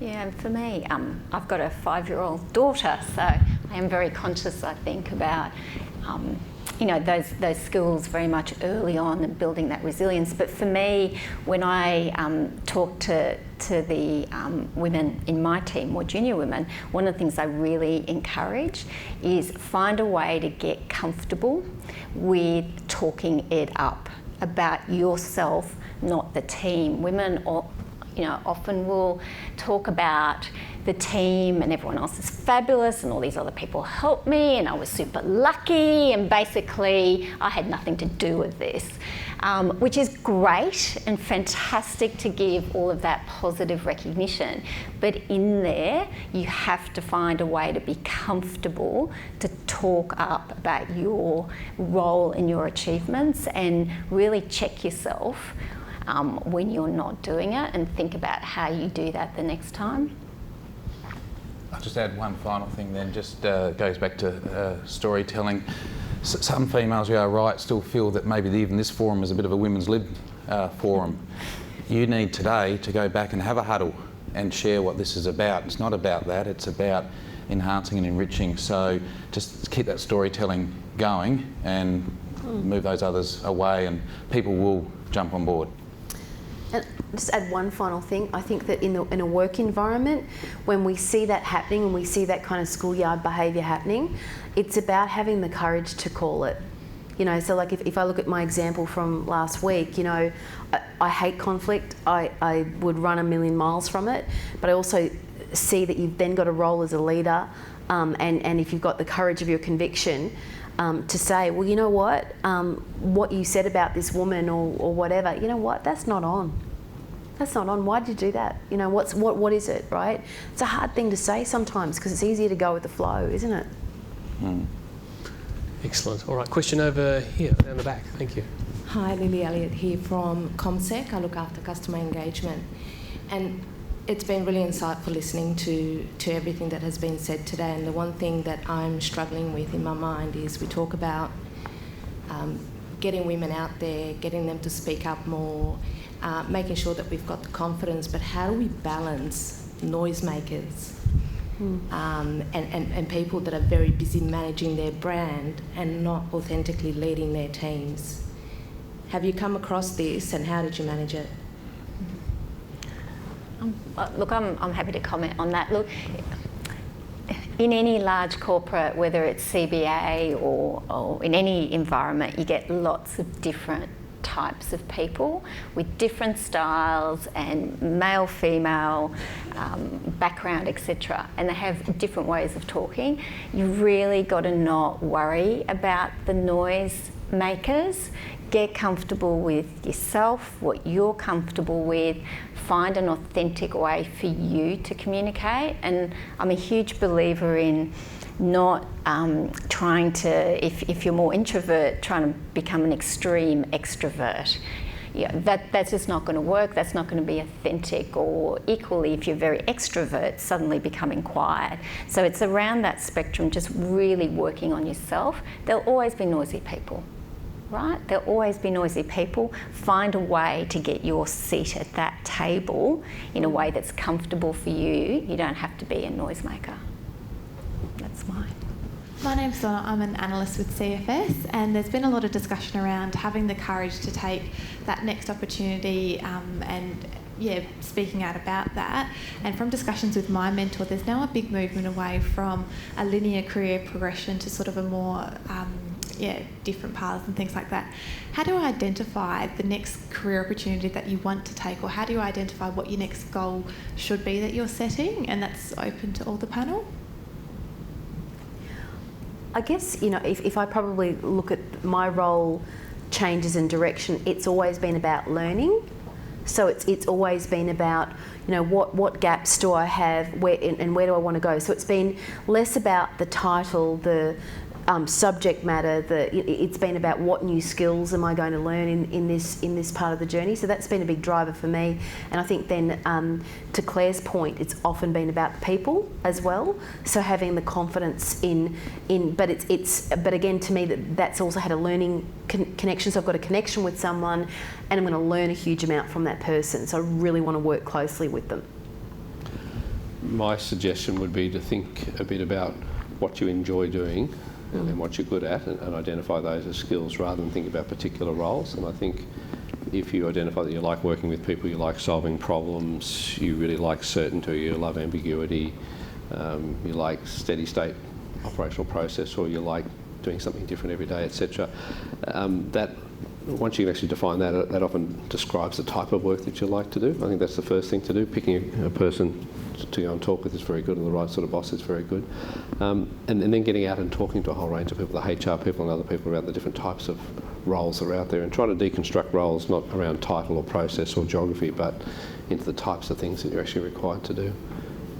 Yeah, and for me, I've got a 5-year-old daughter, so I am very conscious, I think, about you know, those skills very much early on and building that resilience. But for me, when I talk to the women in my team, more junior women, one of the things I really encourage is find a way to get comfortable with talking it up about yourself, not the team. Women, you know, often will talk about the team and everyone else is fabulous and all these other people helped me and I was super lucky and basically I had nothing to do with this, which is great and fantastic to give all of that positive recognition. But in there, you have to find a way to be comfortable to talk up about your role and your achievements and really check yourself when you're not doing it and think about how you do that the next time. I'll just add one final thing then, just goes back to storytelling. Some females, you are right, still feel that maybe even this forum is a bit of a women's lib forum. You need today to go back and have a huddle and share what this is about. It's not about that, it's about enhancing and enriching. So just keep that storytelling going and move those others away and people will jump on board. And just add one final thing. I think that in a work environment, when we see that happening and we see that kind of schoolyard behaviour happening, it's about having the courage to call it. You know, so like if I look at my example from last week, you know, I hate conflict. I would run a million miles from it, but I also see that you've then got a role as a leader, and if you've got the courage of your conviction, to say, well, you know what you said about this woman or whatever, you know what, that's not on. That's not on. Why did you do that? You know, what is it, right? It's a hard thing to say sometimes because it's easier to go with the flow, isn't it? Excellent. All right, question over here, down the back. Thank you. Hi, Lily Elliott here from ComSec. I look after customer engagement. And it's been really insightful listening to everything that has been said today. And the one thing that I'm struggling with in my mind is we talk about getting women out there, getting them to speak up more, making sure that we've got the confidence, but how do we balance noisemakers and people that are very busy managing their brand and not authentically leading their teams? Have you come across this and how did you manage it? Look, I'm happy to comment on that. Look, in any large corporate, whether it's CBA or in any environment, you get lots of different types of people with different styles and male, female, background, etc. And they have different ways of talking. You really got to not worry about the noise makers. Get comfortable with yourself, what you're comfortable with, find an authentic way for you to communicate. And I'm a huge believer in not trying to, if you're more introvert, trying to become an extreme extrovert. Yeah, that's just not going to work, that's not going to be authentic, or equally if you're very extrovert, suddenly becoming quiet. So it's around that spectrum, just really working on yourself. There'll always be noisy people. Right? There'll always be noisy people. Find a way to get your seat at that table in a way that's comfortable for you. You don't have to be a noisemaker. That's mine. My name's Donna. I'm an analyst with CFS, and there's been a lot of discussion around having the courage to take that next opportunity and speaking out about that. And from discussions with my mentor, there's now a big movement away from a linear career progression to sort of a more different paths and things like that. How do you identify the next career opportunity that you want to take, or how do you identify what your next goal should be that you're setting? And that's open to all the panel. I guess, you know, if I probably look at my role changes in direction, it's always been about learning. So it's always been about, you know, what gaps do I have, where do I want to go? So it's been less about the title, the subject matter, it's been about what new skills am I going to learn in this part of the journey. So that's been a big driver for me. And I think then, to Claire's point, it's often been about people as well. So having the confidence but again, to me, that's also had a learning connection. So I've got a connection with someone and I'm going to learn a huge amount from that person. So I really want to work closely with them. My suggestion would be to think a bit about what you enjoy doing and then what you're good at, and identify those as skills rather than think about particular roles. And I think if you identify that you like working with people, you like solving problems, you really like certainty, you love ambiguity, you like steady state operational process, or you like doing something different every day, etc. That once you can actually define that, that often describes the type of work that you like to do. I think that's the first thing to do. Picking a person to go and talk with is very good, and the right sort of boss is very good. And then getting out and talking to a whole range of people, the HR people and other people about the different types of roles that are out there, and trying to deconstruct roles not around title or process or geography, but into the types of things that you're actually required to do.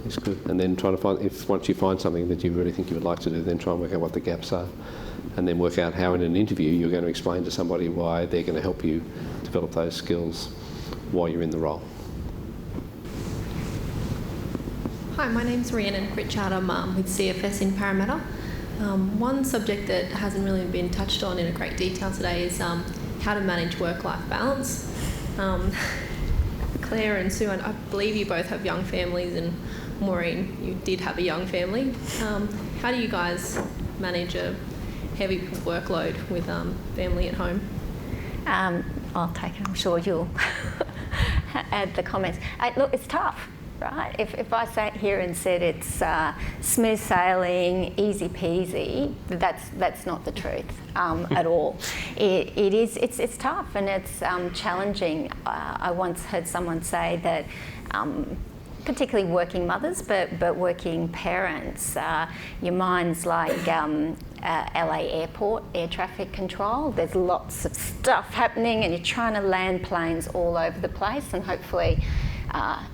It's good. And then trying to find, once you find something that you really think you would like to do, then try and work out what the gaps are, and then work out how in an interview you're going to explain to somebody why they're going to help you develop those skills while you're in the role. Hi, my name's Rhiannon Pritchard. I'm with CFS in Parramatta. One subject that hasn't really been touched on in a great detail today is how to manage work-life balance. Claire and Sue, I believe you both have young families, and Maureen, you did have a young family. How do you guys manage a heavy workload with family at home? I'll take it. I'm sure you'll add the comments. Look, it's tough, right? If I sat here and said it's smooth sailing, easy peasy, that's not the truth at all. It's tough, and it's challenging. I once heard someone say that particularly working mothers, but working parents, your mind's like LA airport, air traffic control. There's lots of stuff happening, and you're trying to land planes all over the place, and hopefully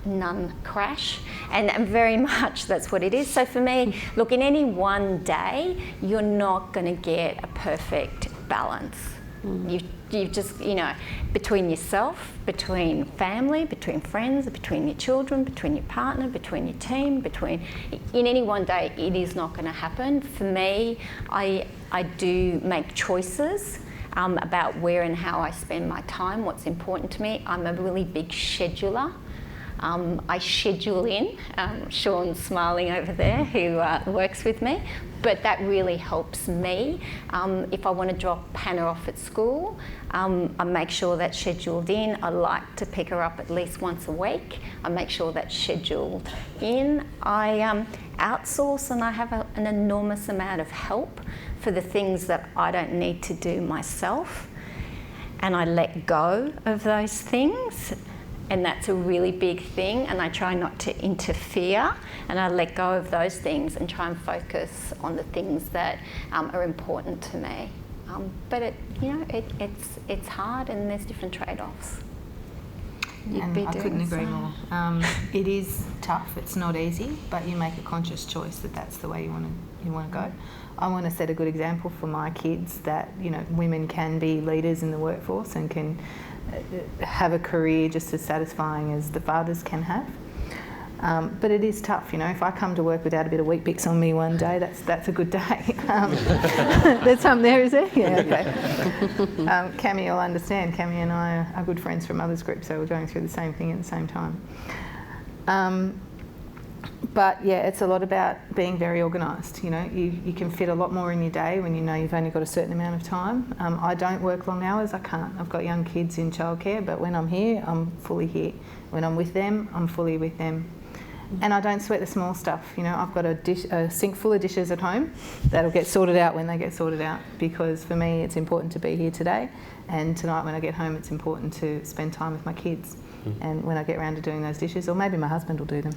none crash, and very much that's what it is. So for me, look, in any one day, you're not going to get a perfect balance. You've just, between yourself, between family, between friends, between your children, between your partner, between your team, in any one day, it is not going to happen. For me, I do make choices about where and how I spend my time, what's important to me. I'm a really big scheduler. I schedule in. Sean's smiling over there, who works with me, but that really helps me. If I want to drop Hannah off at school, I make sure that's scheduled in. I like to pick her up at least once a week. I make sure that's scheduled in. I outsource, and I have an enormous amount of help for the things that I don't need to do myself, and I let go of those things. And that's a really big thing, and I try not to interfere, and I let go of those things and try and focus on the things that are important to me. But it's hard, and there's different trade-offs. And I couldn't agree more. It is tough. It's not easy, but you make a conscious choice that that's the way you want to go. I want to set a good example for my kids that women can be leaders in the workforce and can have a career just as satisfying as the fathers can have. But it is tough, if I come to work without a bit of Weet-Bix on me one day, that's a good day. There's some there, is there? Yeah, okay. Cami will understand. Cami and I are good friends from others group, so we're going through the same thing at the same time. But yeah, it's a lot about being very organised. You can fit a lot more in your day when you've only got a certain amount of time. I don't work long hours. I can't. I've got young kids in childcare, but when I'm here, I'm fully here. When I'm with them, I'm fully with them. And I don't sweat the small stuff. I've got a sink full of dishes at home that'll get sorted out when they get sorted out, because for me it's important to be here today, and tonight when I get home it's important to spend time with my kids. And when I get around to doing those dishes, or maybe my husband will do them.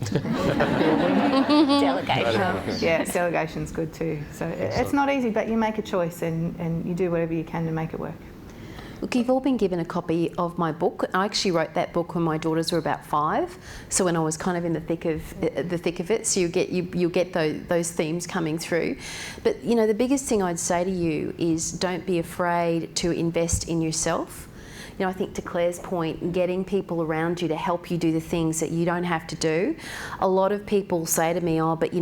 Delegation. Yeah, delegation's good too. So it's not easy, but you make a choice and you do whatever you can to make it work. Look, you've all been given a copy of my book. I actually wrote that book when my daughters were about 5, so when I was kind of in the thick of it. So you'll get those themes coming through. But the biggest thing I'd say to you is don't be afraid to invest in yourself. I think to Claire's point, getting people around you to help you do the things that you don't have to do. A lot of people say to me, but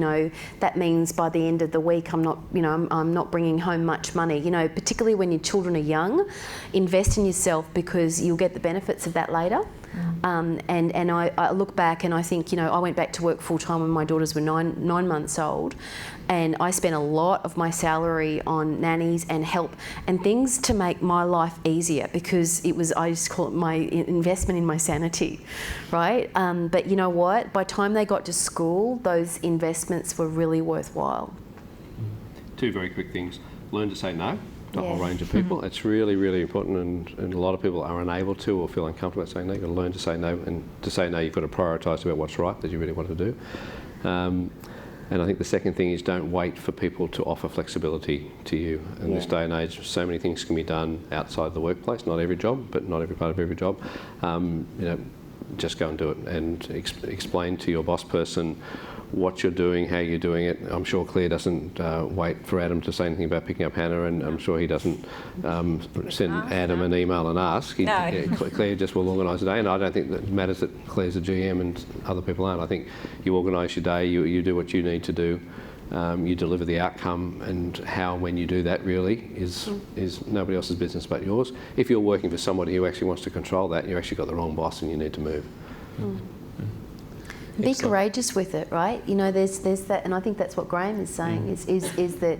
that means by the end of the week I'm not bringing home much money. Particularly when your children are young, invest in yourself, because you'll get the benefits of that later. And I look back and I think, you know, I went back to work full time when my daughters were nine months old, and I spent a lot of my salary on nannies and help and things to make my life easier, because it was, I just call it my investment in my sanity, right? But you know what? By the time they got to school, those investments were really worthwhile. Two very quick things. Learn to say no to a whole range of people. It's really, really important, and a lot of people are unable to or feel uncomfortable about saying no. You've got to learn to say no, and to say no, you've got to prioritise about what's right that you really want to do. And I think the second thing is, don't wait for people to offer flexibility to you. In this day and age, so many things can be done outside the workplace. Not every job, but not every part of every job. You know, just go and do it, and explain to your boss person what you're doing, how you're doing it. I'm sure Claire doesn't wait for Adam to say anything about picking up Hannah, and I'm sure he doesn't send Adam an email and ask. Claire just will organise a day, and I don't think that it matters that Claire's a GM and other people aren't. I think you organise your day, you do what you need to do, you deliver the outcome, and how, when you do that, really is nobody else's business but yours. If you're working for somebody who actually wants to control that, you've actually got the wrong boss and you need to move. Be courageous with it, right? You know, there's that, and I think that's what Graham is saying, is that,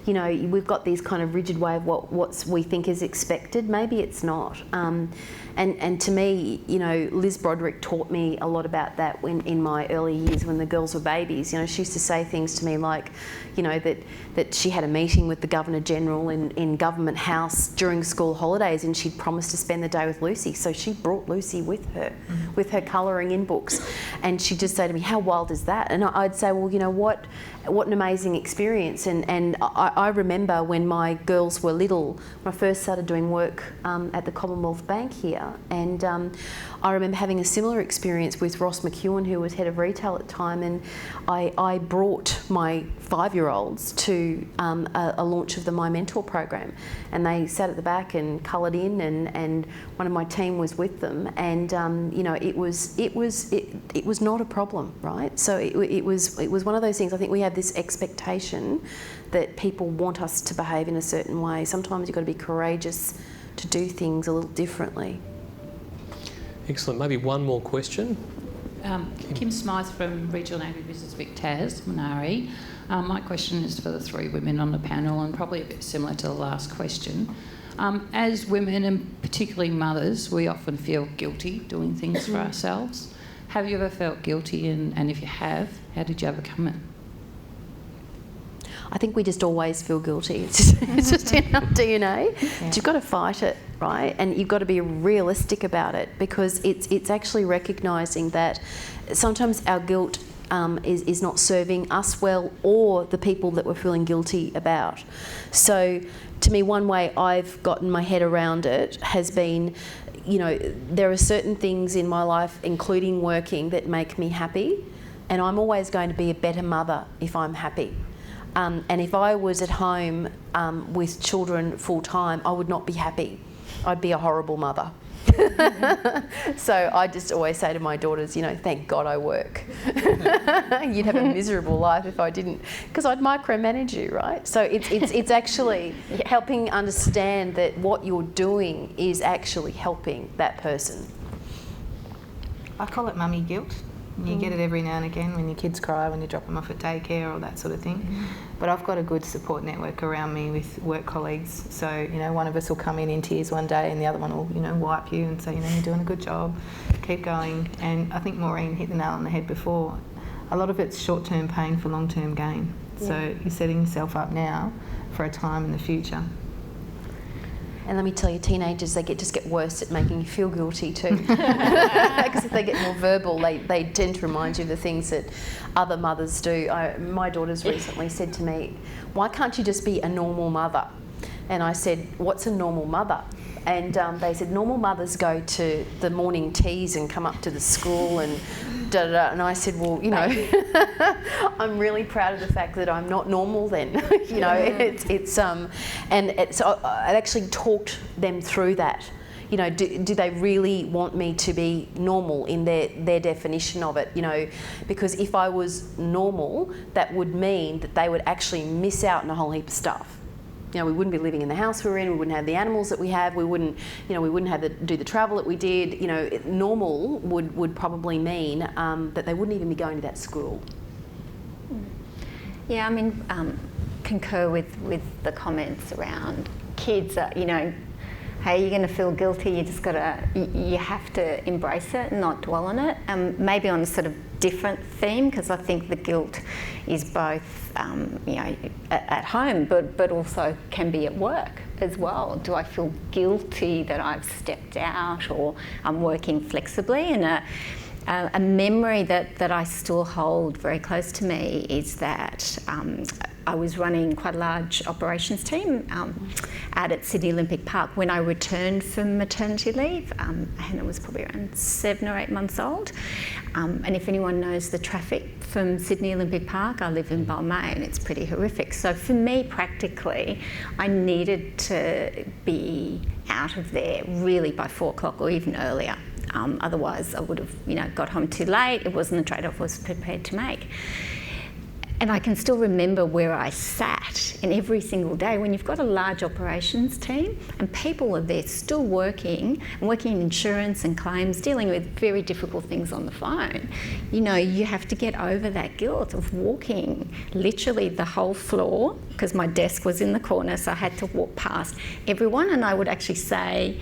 you know, we've got these kind of rigid way of what we think is expected. Maybe it's not. And to me, you know, Liz Broderick taught me a lot about that when in my early years when the girls were babies. You know, she used to say things to me like, you know, that she had a meeting with the Governor General in Government House during school holidays, and she'd promised to spend the day with Lucy. So she brought Lucy with her, with her colouring in books. And she'd just say to me, how wild is that? And I'd say, well, you know, what an amazing experience. And I remember when my girls were little, when I first started doing work at the Commonwealth Bank here, and I remember having a similar experience with Ross McEwen, who was head of retail at the time, and I brought my 5-year-olds to a launch of the My Mentor program, and they sat at the back and coloured in, and one of my team was with them, and you know, it was not a problem, right? So it was one of those things. I think we have this expectation that people want us to behave in a certain way. Sometimes you've got to be courageous to do things a little differently. Excellent. Maybe one more question. Kim Smythe from Regional Agribusiness Vic Tas, Minari. My question is for the three women on the panel, and probably a bit similar to the last question. As women, and particularly mothers, we often feel guilty doing things for ourselves. Have you ever felt guilty, and if you have, how did you overcome it? I think we just always feel guilty. It's just in our DNA. But you've got to fight it, right? And you've got to be realistic about it, because it's actually recognising that sometimes our guilt is not serving us well, or the people that we're feeling guilty about. So to me, one way I've gotten my head around it has been, you know, there are certain things in my life, including working, that make me happy, and I'm always going to be a better mother if I'm happy. And if I was at home with children full time, I would not be happy. I'd be a horrible mother. So I just always say to my daughters, you know, thank God I work. You'd have a miserable life if I didn't, because I'd micromanage you, right? So it's actually helping understand that what you're doing is actually helping that person. I call it mummy guilt. You get it every now and again when your kids cry, when you drop them off at daycare or that sort of thing. But I've got a good support network around me with work colleagues. So, you know, one of us will come in tears one day and the other one will, you know, wipe you and say, you know, you're doing a good job, keep going. And I think Maureen hit the nail on the head before. A lot of it's short-term pain for long-term gain. So you're setting yourself up now for a time in the future. And let me tell you, teenagers, they just get worse at making you feel guilty too. Because if they get more verbal, they tend to remind you of the things that other mothers do. My daughters recently said to me, why can't you just be a normal mother? And I said, what's a normal mother? And they said, normal mothers go to the morning teas and come up to the school and da-da-da. And I said, well, you know, I'm really proud of the fact that I'm not normal then. You know, I actually talked them through that. You know, do they really want me to be normal in their definition of it? You know, because if I was normal, that would mean that they would actually miss out on a whole heap of stuff. you know, we wouldn't be living in the house we're in, we wouldn't have the animals that we have, we wouldn't, you know, we wouldn't have do the travel that we did. You know, normal would probably mean that they wouldn't even be going to that school. Yeah, I mean, concur with the comments around kids. You know, hey, you're going to feel guilty. You just you have to embrace it and not dwell on it. Maybe on a sort of different theme, because I think the guilt is both, you know, at home, but also can be at work as well. Do I feel guilty that I've stepped out, or I'm working flexibly? And a memory that I still hold very close to me is that I was running quite a large operations team out at Sydney Olympic Park when I returned from maternity leave. Hannah was probably around 7 or 8 months old. And if anyone knows the traffic from Sydney Olympic Park, I live in Balmain, and it's pretty horrific. So for me, practically, I needed to be out of there really by 4 o'clock or even earlier. Otherwise, I would have, you know, got home too late. It wasn't a trade-off I was prepared to make. And I can still remember where I sat, and every single day when you've got a large operations team and people are there still working in insurance and claims, dealing with very difficult things on the phone, you know, you have to get over that guilt of walking literally the whole floor, because my desk was in the corner, so I had to walk past everyone, and I would actually say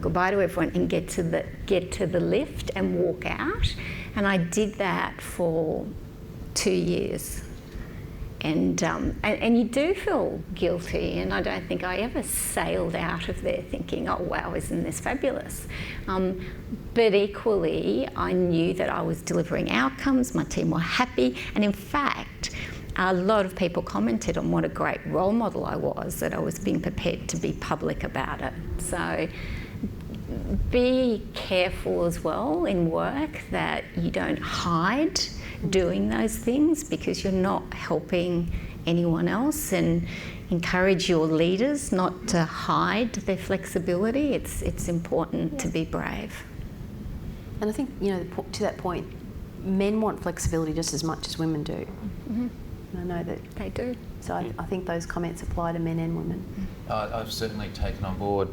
goodbye to everyone and get to the lift and walk out. And I did that for 2 years. And you do feel guilty, and I don't think I ever sailed out of there thinking, oh wow, isn't this fabulous? But equally, I knew that I was delivering outcomes, my team were happy, and in fact, a lot of people commented on what a great role model I was, that I was being prepared to be public about it. So be careful as well in work that you don't hide doing those things, because you're not helping anyone else, and encourage your leaders not to hide their flexibility. It's important to be brave. And I think, you know, to that point, men want flexibility just as much as women do. Mm-hmm. And I know that they do. So I think those comments apply to men and women. I've certainly taken on board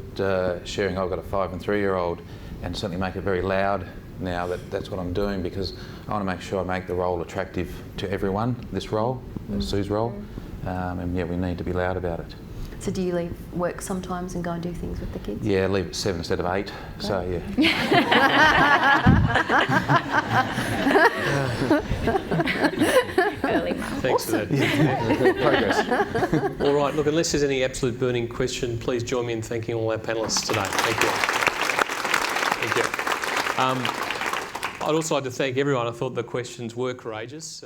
sharing. I've got a 5 and 3-year-old, and certainly make it very loud now that that's what I'm doing, because I want to make sure I make the role attractive to everyone, this role, Sue's role, and yeah, we need to be loud about it. So do you leave work sometimes and go and do things with the kids? Yeah, leave at 7 instead of 8, so yeah. Thanks for that. Progress. All right, look, unless there's any absolute burning question, please join me in thanking all our panellists today. Thank you. Thank you. I'd also like to thank everyone. I thought the questions were courageous.